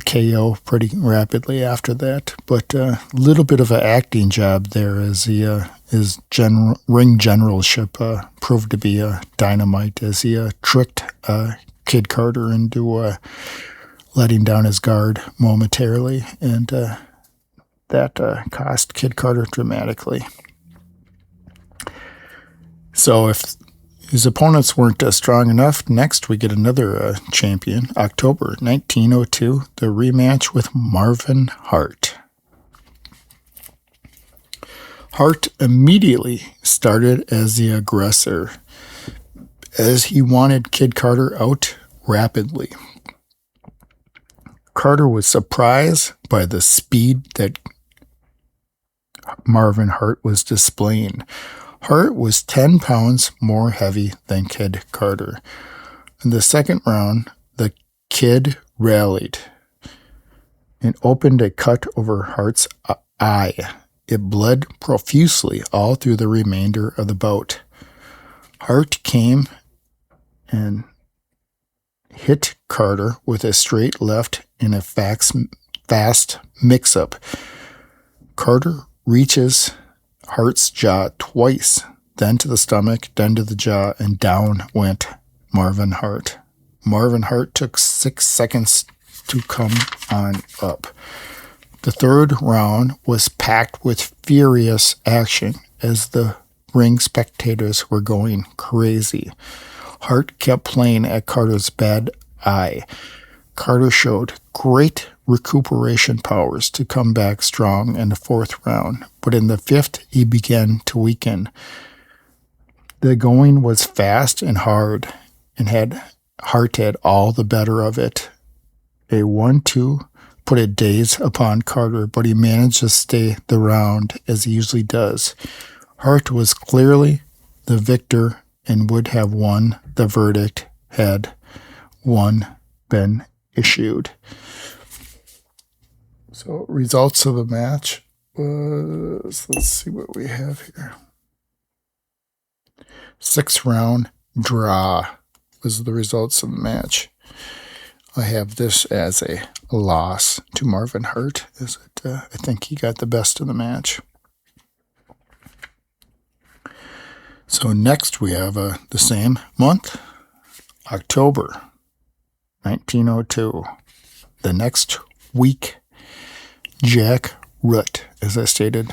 KO pretty rapidly after that. But a little bit of an acting job there as his ring generalship proved to be dynamite as he tricked Kid Carter into letting down his guard momentarily. And that cost Kid Carter dramatically. So if his opponents weren't strong enough, next we get another champion, October 1902, the rematch with Marvin Hart. Hart immediately started as the aggressor, as he wanted Kid Carter out rapidly. Carter was surprised by the speed that Marvin Hart was displaying. Hart was 10 pounds more heavy than Kid Carter. In the 2nd round, the Kid rallied and opened a cut over Hart's eye. It bled profusely all through the remainder of the bout. Hart came and hit Carter with a straight left in a fast mix-up. Carter reaches Hart's jaw twice, then to the stomach, then to the jaw, and down went Marvin Hart. Marvin Hart took 6 seconds to come on up. The 3rd round was packed with furious action as the ring spectators were going crazy. Hart kept playing at Carter's bad eye. Carter showed great recuperation powers to come back strong in the 4th round, but in the 5th he began to weaken. The going was fast and hard, and Hart had all the better of it. A 1-2 put a daze upon Carter, but he managed to stay the round as he usually does. Hart was clearly the victor and would have won the verdict had one been issued. So results of the match was, let's see what we have here. 6th round draw was the results of the match. I have this as a loss to Marvin Hart. I think he got the best of the match. So next we have the same month, October 1902. The next week, Jack Rutt, as I stated,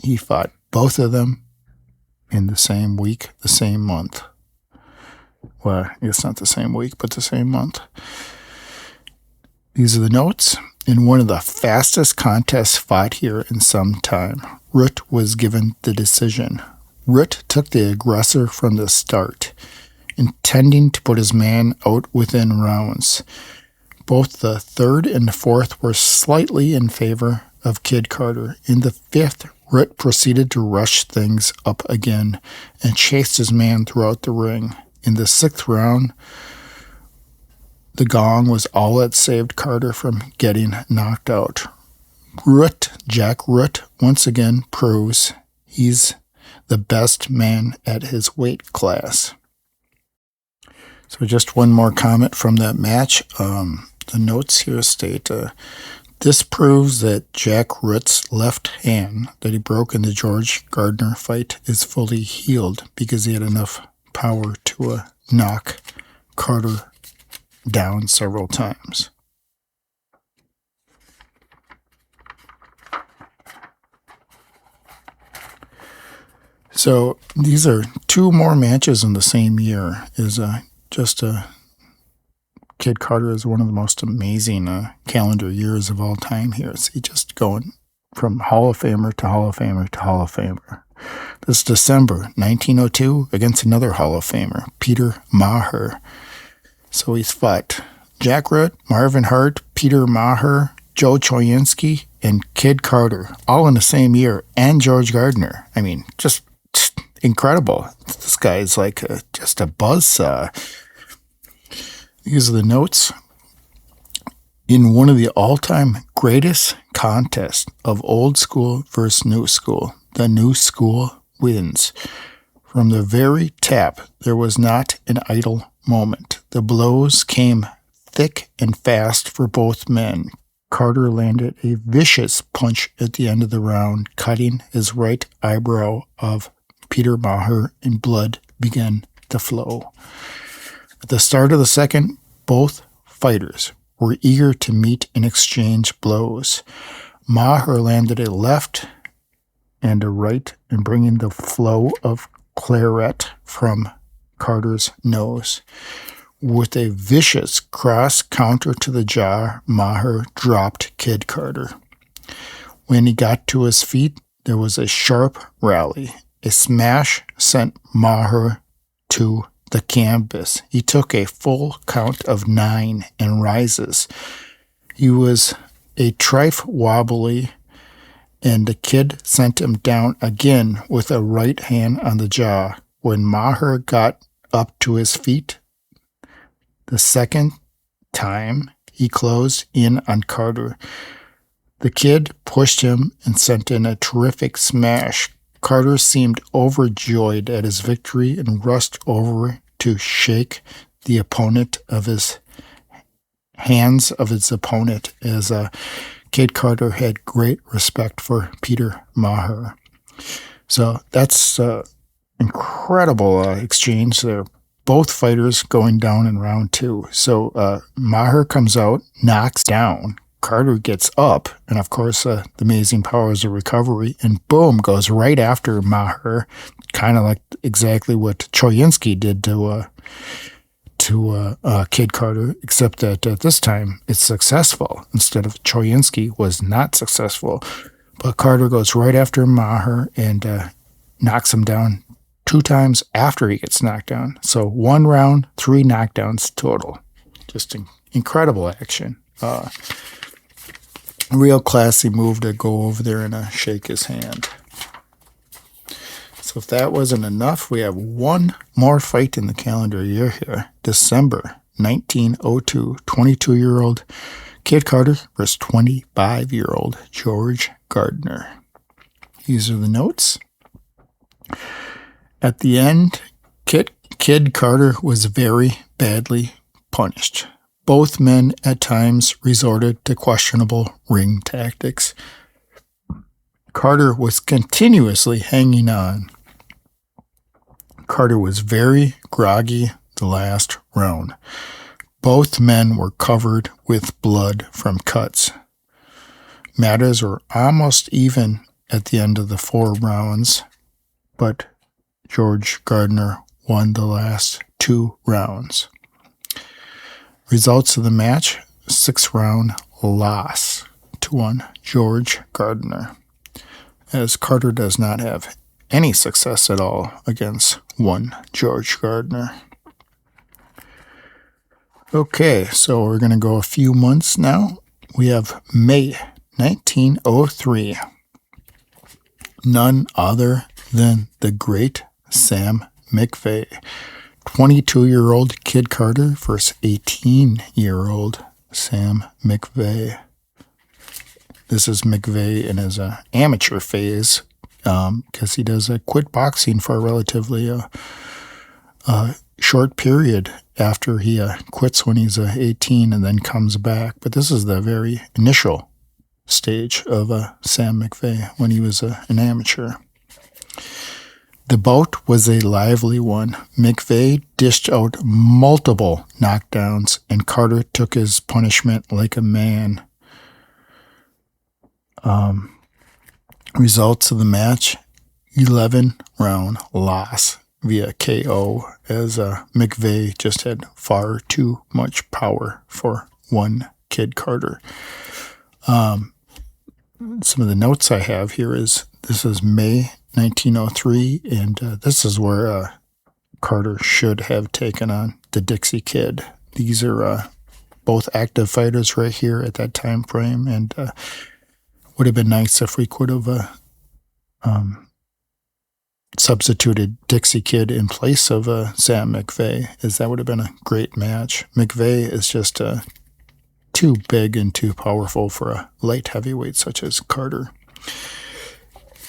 he fought both of them in the same week, the same month. Well, it's not the same week, but the same month. These are the notes. In one of the fastest contests fought here in some time, Rutt was given the decision. Rutt took the aggressor from the start, intending to put his man out within rounds. Both the 3rd and the 4th were slightly in favor of Kid Carter. In the 5th, Rutt proceeded to rush things up again and chased his man throughout the ring. In the 6th round, the gong was all that saved Carter from getting knocked out. Jack Rutt, once again proves he's the best man at his weight class. So just one more comment from that match. The notes here state, this proves that Jack Rutt's left hand that he broke in the George Gardner fight is fully healed because he had enough power to knock Carter down several times. So these are 2 more matches in the same year. Kid Carter is one of the most amazing calendar years of all time here. He's just going from Hall of Famer to Hall of Famer to Hall of Famer. This is December 1902 against another Hall of Famer, Peter Maher. So he's fought Jack Rutt, Marvin Hart, Peter Maher, Joe Choynski, and Kid Carter, all in the same year, and George Gardner. I mean, just incredible. This guy is like just a buzzsaw. These are the notes. In one of the all-time greatest contests of old school versus new school, the new school wins. From the very tap, there was not an idle moment. The blows came thick and fast for both men. Carter landed a vicious punch at the end of the round, cutting his right eyebrow of Peter Maher, and blood began to flow. At the start of the second, both fighters were eager to meet and exchange blows. Maher landed a left and a right, and bringing the flow of claret from Carter's nose. With a vicious cross counter to the jaw, Maher dropped Kid Carter. When he got to his feet, there was a sharp rally. A smash sent Maher to the canvas. He took a full count of 9 and rises. He was a trifle wobbly, and the Kid sent him down again with a right hand on the jaw. When Maher got up to his feet the second time, he closed in on Carter. The Kid pushed him and sent in a terrific smash. Carter seemed overjoyed at his victory and rushed over to shake the opponent of his hands of his opponent, as Kid Carter had great respect for Peter Maher. So that's incredible exchange there. Both fighters going down in round 2. So Maher comes out, knocks down. Carter gets up, and of course the amazing powers of recovery, and boom, goes right after Maher, kind of like exactly what Choynski did to Kid Carter, except that at this time it's successful instead of Choynski was not successful. But Carter goes right after Maher and knocks him down 2 times after he gets knocked down. So 1 round, 3 knockdowns total. Just incredible action. Real classy move to go over there and shake his hand. So if that wasn't enough, we have one more fight in the calendar year here. December 1902, 22-year-old Kid Carter versus 25-year-old George Gardner. These are the notes. At the end, Kid Carter was very badly punished. Both men at times resorted to questionable ring tactics. Carter was continuously hanging on. Carter was very groggy the last round. Both men were covered with blood from cuts. Matters were almost even at the end of the 4 rounds, but George Gardner won the last 2 rounds. Results of the match, 6-round loss to one George Gardner, as Carter does not have any success at all against one George Gardner. Okay, so we're going to go a few months now. We have May 1903. None other than the great Sam Mcvey. 22-year-old Kid Carter versus 18-year-old Sam Mcvey. This is Mcvey in his amateur phase, because he does quit boxing for a relatively short period after he quits when he's 18 and then comes back. But this is the very initial stage of Sam Mcvey when he was an amateur. The bout was a lively one. Mcvey dished out multiple knockdowns, and Carter took his punishment like a man. Results of the match, 11-round loss via KO, as Mcvey just had far too much power for one Kid Carter. Some of the notes I have here is this is May 1903, and this is where Carter should have taken on the Dixie Kid. These are both active fighters right here at that time frame, and would have been nice if we could have substituted Dixie Kid in place of Sam Mcvey, as that would have been a great match. Mcvey is just too big and too powerful for a light heavyweight such as Carter.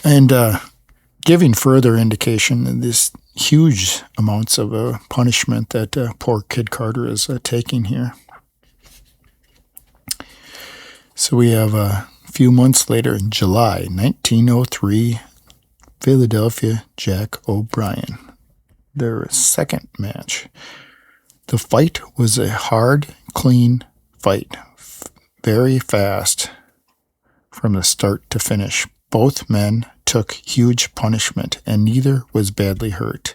And giving further indication of this huge amounts of punishment that poor Kid Carter is taking here. So we have a few months later, in July 1903, Philadelphia Jack O'Brien, their second match. The fight was a hard, clean fight, very fast from the start to finish. Both men took huge punishment, and neither was badly hurt.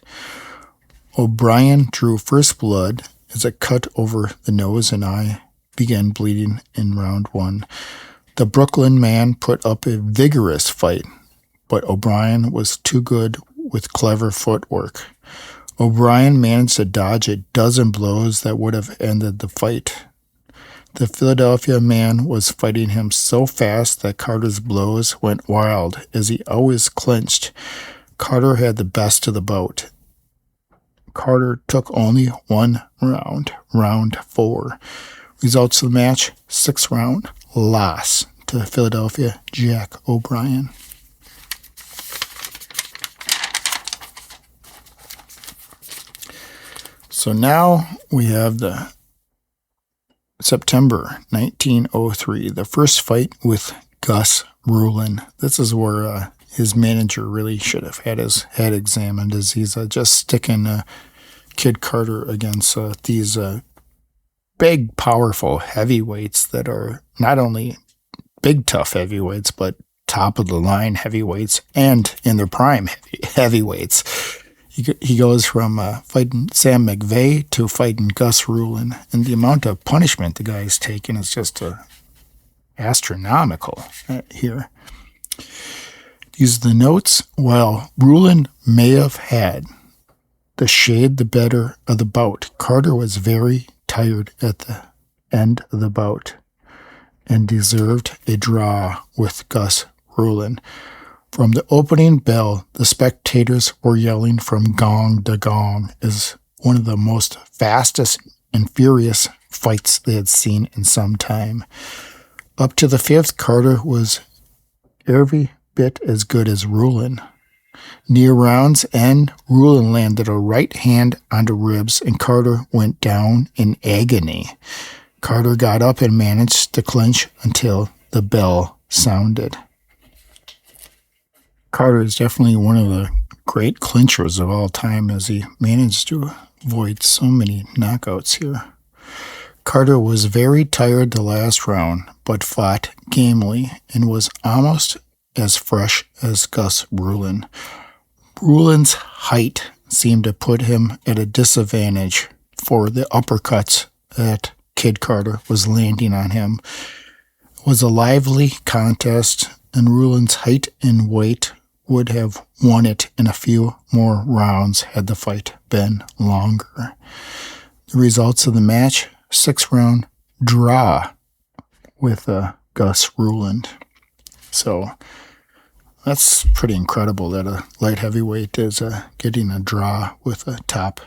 O'Brien drew first blood as a cut over the nose and eye began bleeding in round 1. The Brooklyn man put up a vigorous fight, but O'Brien was too good with clever footwork. O'Brien managed to dodge a dozen blows that would have ended the fight. The Philadelphia man was fighting him so fast that Carter's blows went wild as he always clinched. Carter had the best of the bout. Carter took only 1 round, round 4. Results of the match, 6-round loss to Philadelphia Jack O'Brien. So now we have the September 1903, the first fight with Gus Ruhlin. This is where his manager really should have had his head examined, as he's just sticking Kid Carter against these big, powerful heavyweights that are not only big, tough heavyweights, but top-of-the-line heavyweights and in their prime heavyweights. He goes from fighting Sam Mcvey to fighting Gus Ruhlin, and the amount of punishment the guy's taken is just astronomical here. These are the notes. While Ruhlin may have had the shade the better of the bout, Carter was very tired at the end of the bout and deserved a draw with Gus Ruhlin. From the opening bell, the spectators were yelling from gong to gong as one of the most fastest and furious fights they had seen in some time. Up to the fifth, Carter was every bit as good as Ruhlin. Near round's end, Ruhlin landed a right hand onto ribs, and Carter went down in agony. Carter got up and managed to clinch until the bell sounded. Carter is definitely one of the great clinchers of all time, as he managed to avoid so many knockouts here. Carter was very tired the last round, but fought gamely and was almost as fresh as Gus Ruhlin. Ruhlin's height seemed to put him at a disadvantage for the uppercuts that Kid Carter was landing on him. It was a lively contest, and Ruhlin's height and weight would have won it in a few more rounds had the fight been longer. The results of the match, 6-round draw with Gus Ruhlin. So that's pretty incredible that a light heavyweight is getting a draw with a top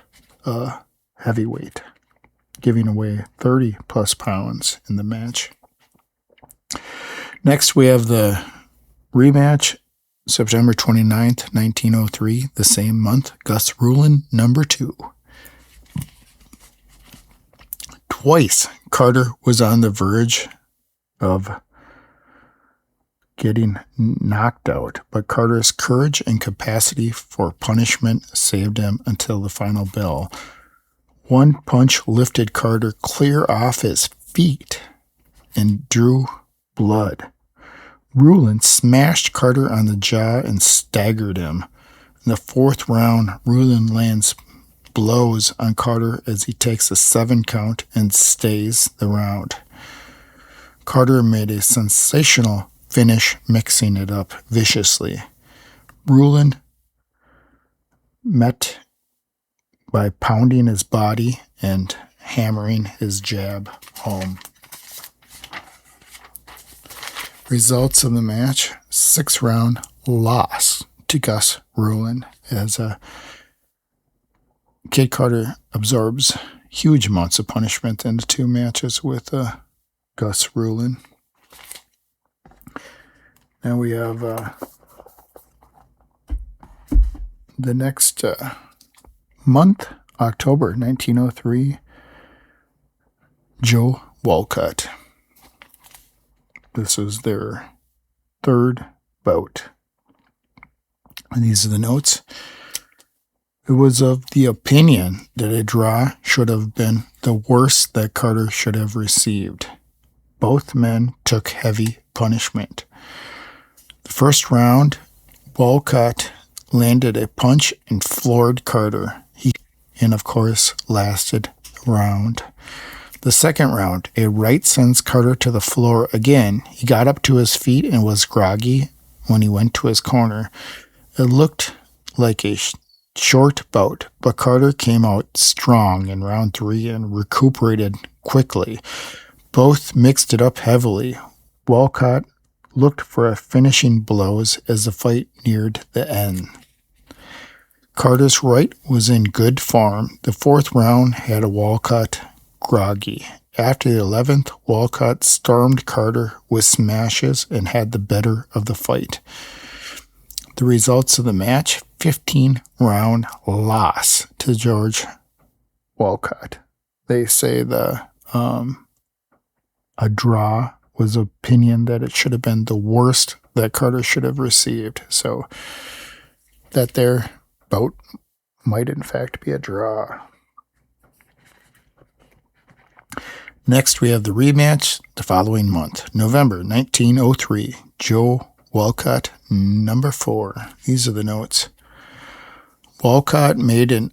heavyweight, giving away 30-plus pounds in the match. Next, we have the rematch, September 29th, 1903, the same month, Gus Ruhlin, number 2. Twice, Carter was on the verge of getting knocked out, but Carter's courage and capacity for punishment saved him until the final bell. One punch lifted Carter clear off his feet and drew blood. Ruhlin smashed Carter on the jaw and staggered him. In the 4th round, Ruhlin lands blows on Carter as he takes a 7 count and stays the round. Carter made a sensational finish, mixing it up viciously. Ruhlin met by pounding his body and hammering his jab home. Results of the match, 6-round loss to Gus Ruhlin as Kid Carter absorbs huge amounts of punishment in the 2 matches with Gus Ruhlin. Now we have the next month, October 1903, Joe Walcott. This was their 3rd bout. And these are the notes. It was of the opinion that a draw should have been the worst that Carter should have received. Both men took heavy punishment. The first round, Walcott landed a punch and floored Carter. And of course, lasted the round. The second round, a right sends Carter to the floor again. He got up to his feet and was groggy when he went to his corner. It looked like a short bout, but Carter came out strong in round 3 and recuperated quickly. Both mixed it up heavily. Walcott looked for finishing blows as the fight neared the end. Carter's right was in good form. The 4th round had a Walcott groggy. After the 11th, Walcott stormed Carter with smashes and had the better of the fight. The results of the match, 15-round loss to George Walcott. They say a draw was opinion that it should have been the worst that Carter should have received. So that their bout might in fact be a draw. Next, we have the rematch the following month, November 1903, Joe Walcott, number 4. These are the notes. Walcott made an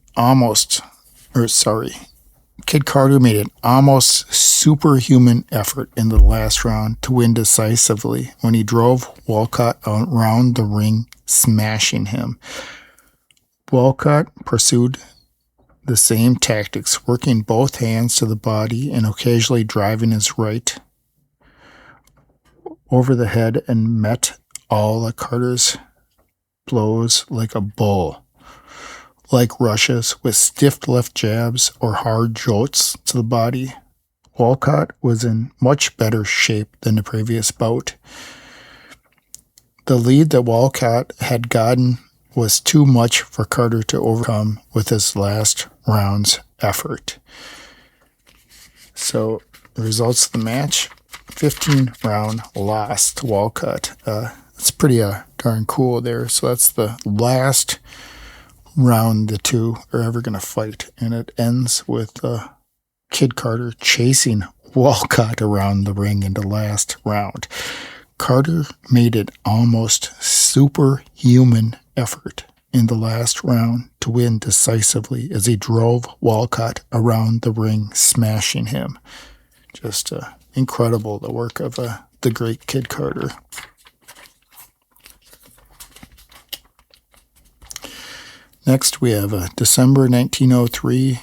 Kid Carter made an almost superhuman effort in the last round to win decisively when he drove Walcott around the ring, smashing him. Walcott pursued the same tactics, working both hands to the body and occasionally driving his right over the head, and met all of Carter's blows like a bull. Like rushes with stiff left jabs or hard jolts to the body, Walcott was in much better shape than the previous bout. The lead that Walcott had gotten was too much for Carter to overcome with his last round's effort. So the results of the match, 15-round loss to Walcott. It's pretty darn cool there. So that's the last round the two are ever going to fight, and it ends with Kid Carter chasing Walcott around the ring in the last round. Carter made an almost superhuman effort in the last round to win decisively as he drove Walcott around the ring, smashing him. Just incredible, the work of the great Kid Carter. Next, we have December 1903,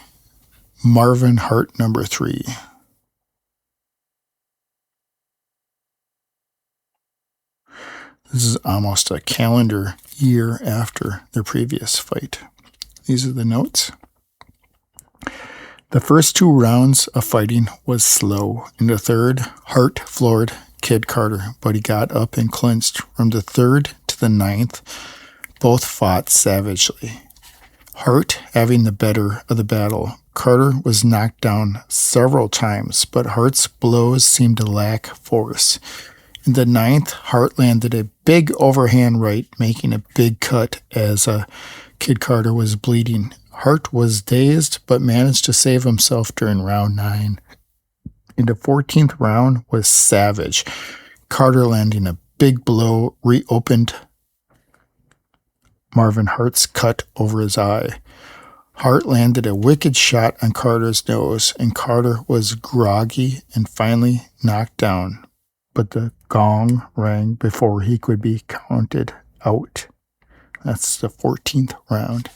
Marvin Hart number 3. This is almost a calendar year after their previous fight. These are the notes. The first 2 rounds of fighting was slow. In the third, Hart floored Kid Carter, but he got up and clinched. From the 3rd to the 9th, both fought savagely. Hart having the better of the battle. Carter was knocked down several times, but Hart's blows seemed to lack force. In the 9th, Hart landed a big overhand right, making a big cut as Kid Carter was bleeding. Hart was dazed, but managed to save himself during round 9. In the 14th round was savage. Carter landing a big blow reopened Marvin Hart's cut over his eye. Hart landed a wicked shot on Carter's nose, and Carter was groggy and finally knocked down, but the gong rang before he could be counted out. That's the 14th round.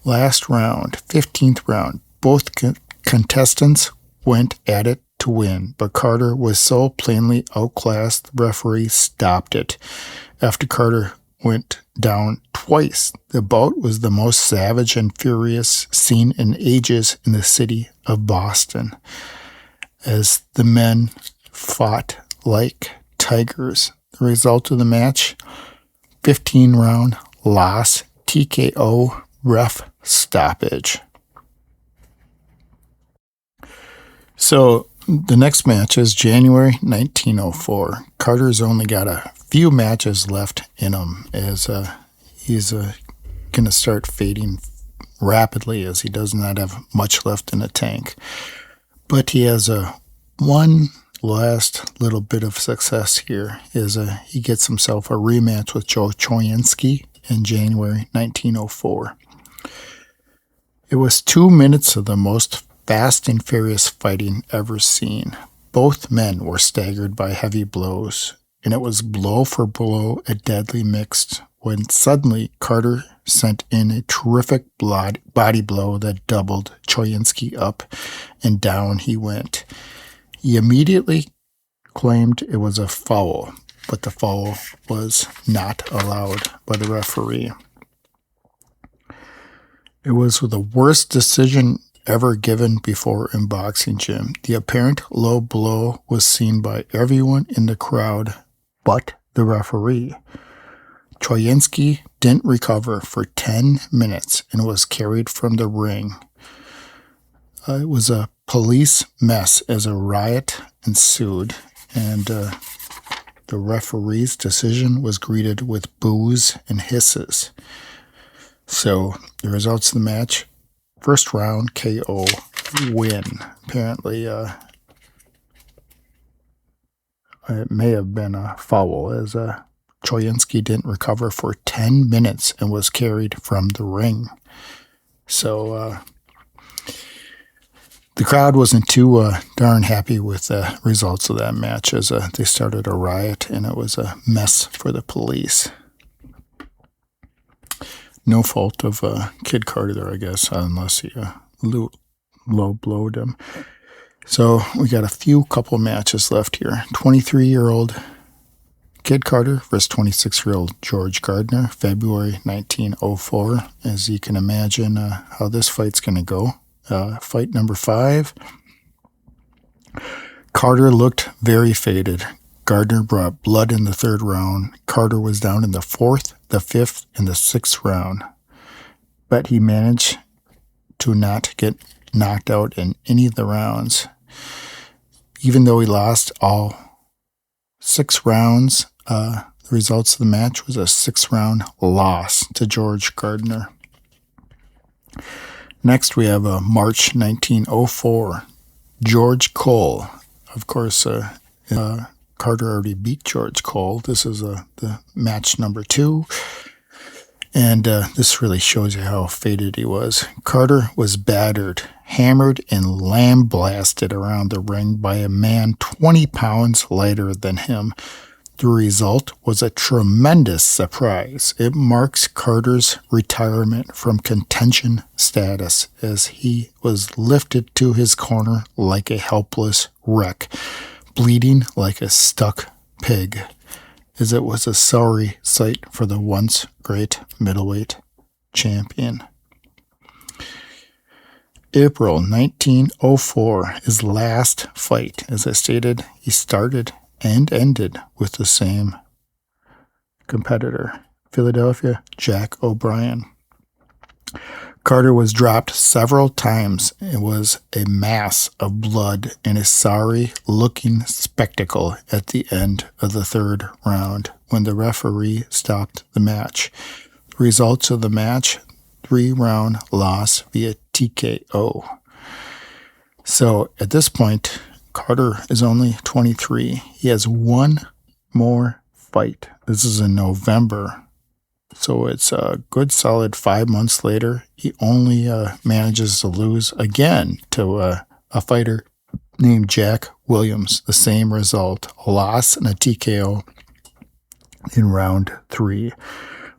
Last round, 15th round, both contestants went at it to win, but Carter was so plainly outclassed the referee stopped it. After Carter went down twice, the bout was the most savage and furious seen in ages in the city of Boston, as the men fought like tigers. The result of the match, 15-round loss, TKO, ref stoppage. So the next match is January 1904. Carter's only got a few matches left in him, as he's going to start fading rapidly, as he does not have much left in the tank. But he has one last little bit of success here, is he gets himself a rematch with Choynski in January 1904. It was 2 minutes of the most fast and furious fighting ever seen. Both men were staggered by heavy blows, and it was blow for blow, a deadly mix, when suddenly Carter sent in a terrific body blow that doubled Choynski up, and down he went. He immediately claimed it was a foul, but the foul was not allowed by the referee. It was the worst decision ever given before in boxing gym. The apparent low blow was seen by everyone in the crowd but the referee. Choynski didn't recover for 10 minutes and was carried from the ring. It was a police mess as a riot ensued, and the referee's decision was greeted with boos and hisses. So the results of the match, first round KO win. Apparently it may have been a foul, as Choynski didn't recover for 10 minutes and was carried from the ring. So the crowd wasn't too darn happy with the results of that match, as they started a riot, and it was a mess for the police. No fault of Kid Carter there, I guess, unless he low-blowed him. So we got a couple matches left here. 23-year-old Kid Carter versus 26-year-old George Gardner, February 1904. As you can imagine how this fight's going to go. Fight number 5. Carter looked very faded. Gardner brought blood in the 3rd round. Carter was down in the 4th, the 5th, and the 6th round. But he managed to not get knocked out in any of the rounds. Even though he lost all 6 rounds, the results of the match was a 6-round loss to George Gardner. Next, we have March 1904. George Cole. Of course, Carter already beat George Cole. This is the match number 2. And this really shows you how faded he was. Carter was battered, hammered, and lambasted around the ring by a man 20 pounds lighter than him. The result was a tremendous surprise. It marks Carter's retirement from contention status as he was lifted to his corner like a helpless wreck, bleeding like a stuck pig, as it was a sorry sight for the once great middleweight champion. April 1904, his last fight. As I stated, he started and ended with the same competitor, Philadelphia Jack O'Brien. Carter was dropped several times. It was a mass of blood and a sorry-looking spectacle at the end of the 3rd round when the referee stopped the match. The results of the match, 3-round loss via TKO. So at this point, Carter is only 23. He has one more fight. This is in November. So it's a good solid 5 months later. He only manages to lose again to a fighter named Jack Williams. The same result, a loss and a TKO in round 3.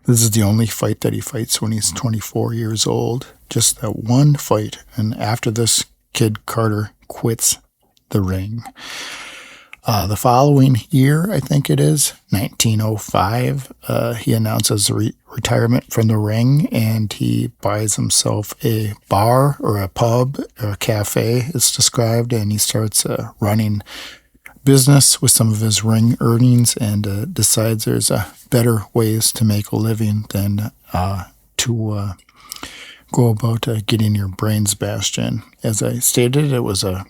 This is the only fight that he fights when he's 24 years old. Just that one fight. And after this, Kid Carter quits the ring. The following year, I think it is, 1905, he announces retirement from the ring, and he buys himself a bar or a pub or a cafe, it's described, and he starts running business with some of his ring earnings and decides there's better ways to make a living than to go about getting your brains bashed in. As I stated, it was a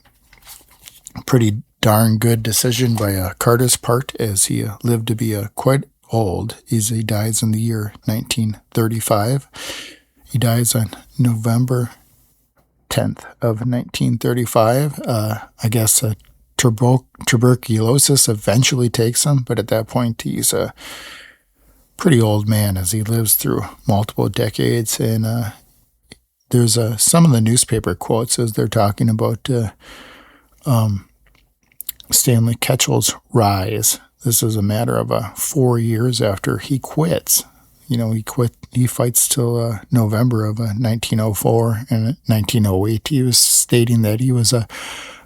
pretty darn good decision by Carter's part, as he lived to be quite old. He dies in the year 1935. He dies on November 10th of 1935. I guess tuberculosis eventually takes him, but at that point he's a pretty old man as he lives through multiple decades. And there's some of the newspaper quotes as they're talking about Stanley Ketchell's rise. This is a matter of 4 years after he quits. He fights till November of 1904, and in 1908 he was stating that he was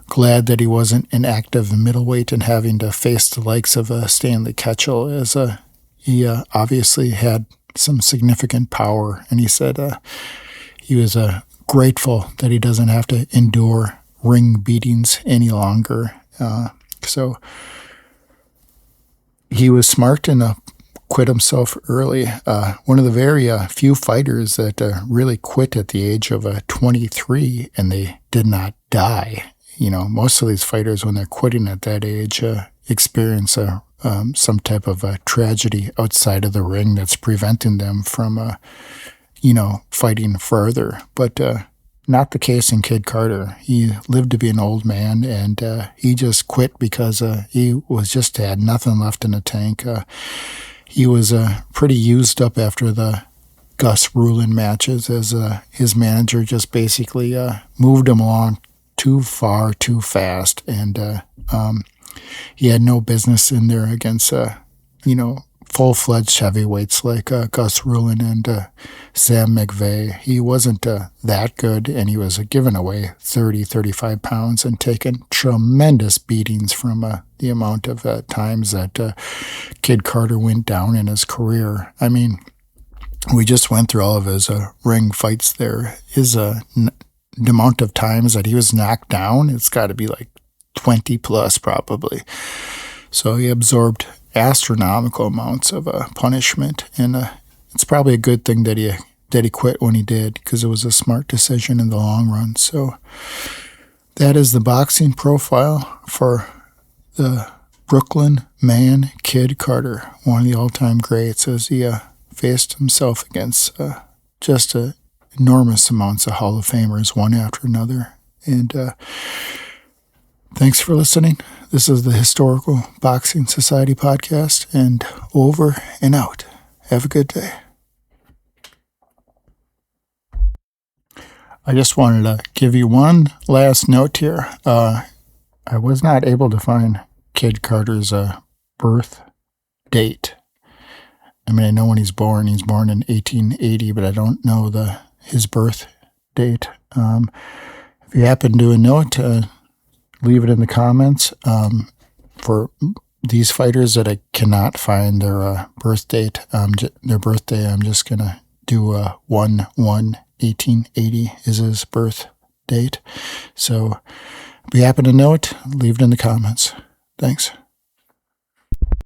glad that he wasn't an active middleweight and having to face the likes of Stanley Ketchell, as he obviously had some significant power, and he said he was grateful that he doesn't have to endure ring beatings any longer. So he was smart and quit himself early. One of the very few fighters that really quit at the age of 23, and they did not die. Most of these fighters, when they're quitting at that age, experience some type of tragedy outside of the ring that's preventing them from, fighting further. But not the case in Kid Carter. He lived to be an old man, and he just quit because he had nothing left in the tank. he was pretty used up after the Gus Ruhlin matches, as his manager just basically moved him along too far, too fast, and he had no business in there against, full-fledged heavyweights like Gus Ruhlin and Sam Mcvey. He wasn't that good, and he was giving away 30, 35 pounds and taking tremendous beatings from the amount of times that Kid Carter went down in his career. I mean, we just went through all of his ring fights there. The amount of times that he was knocked down, it's got to be like 20 plus probably. So he absorbed astronomical amounts of punishment, and it's probably a good thing that he quit when he did, because it was a smart decision in the long run. So that is the boxing profile for the Brooklyn man, Kid Carter, one of the all-time greats, as he faced himself against just enormous amounts of Hall of Famers, one after another. And thanks for listening. This is the Historical Boxing Society podcast, and over and out. Have a good day. I just wanted to give you one last note here. I was not able to find Kid Carter's birth date. I mean, I know when he's born. He's born in 1880, but I don't know his birth date. If you happen to know it, leave it in the comments. For these fighters that I cannot find their birth date, their birthday, I'm just going to do 1/1/1880 is his birth date. So if you happen to know it, leave it in the comments. Thanks.